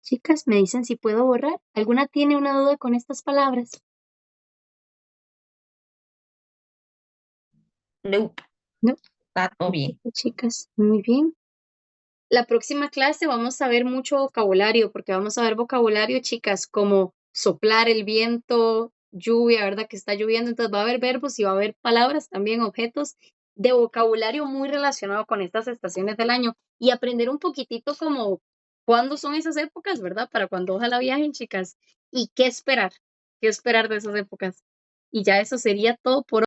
Chicas, me dicen si puedo borrar. ¿Alguna tiene una duda con estas palabras? Nope, No, está todo bien. chicas, muy bien. La próxima clase vamos a ver mucho vocabulario, porque vamos a ver vocabulario, chicas, como soplar el viento, lluvia, ¿verdad? Que está lloviendo, entonces va a haber verbos y va a haber palabras, también objetos de vocabulario muy relacionado con estas estaciones del año y aprender un poquitito como cuándo son esas épocas, ¿verdad? Para cuando ojalá viajen, chicas, y qué esperar de esas épocas. Y ya eso sería todo por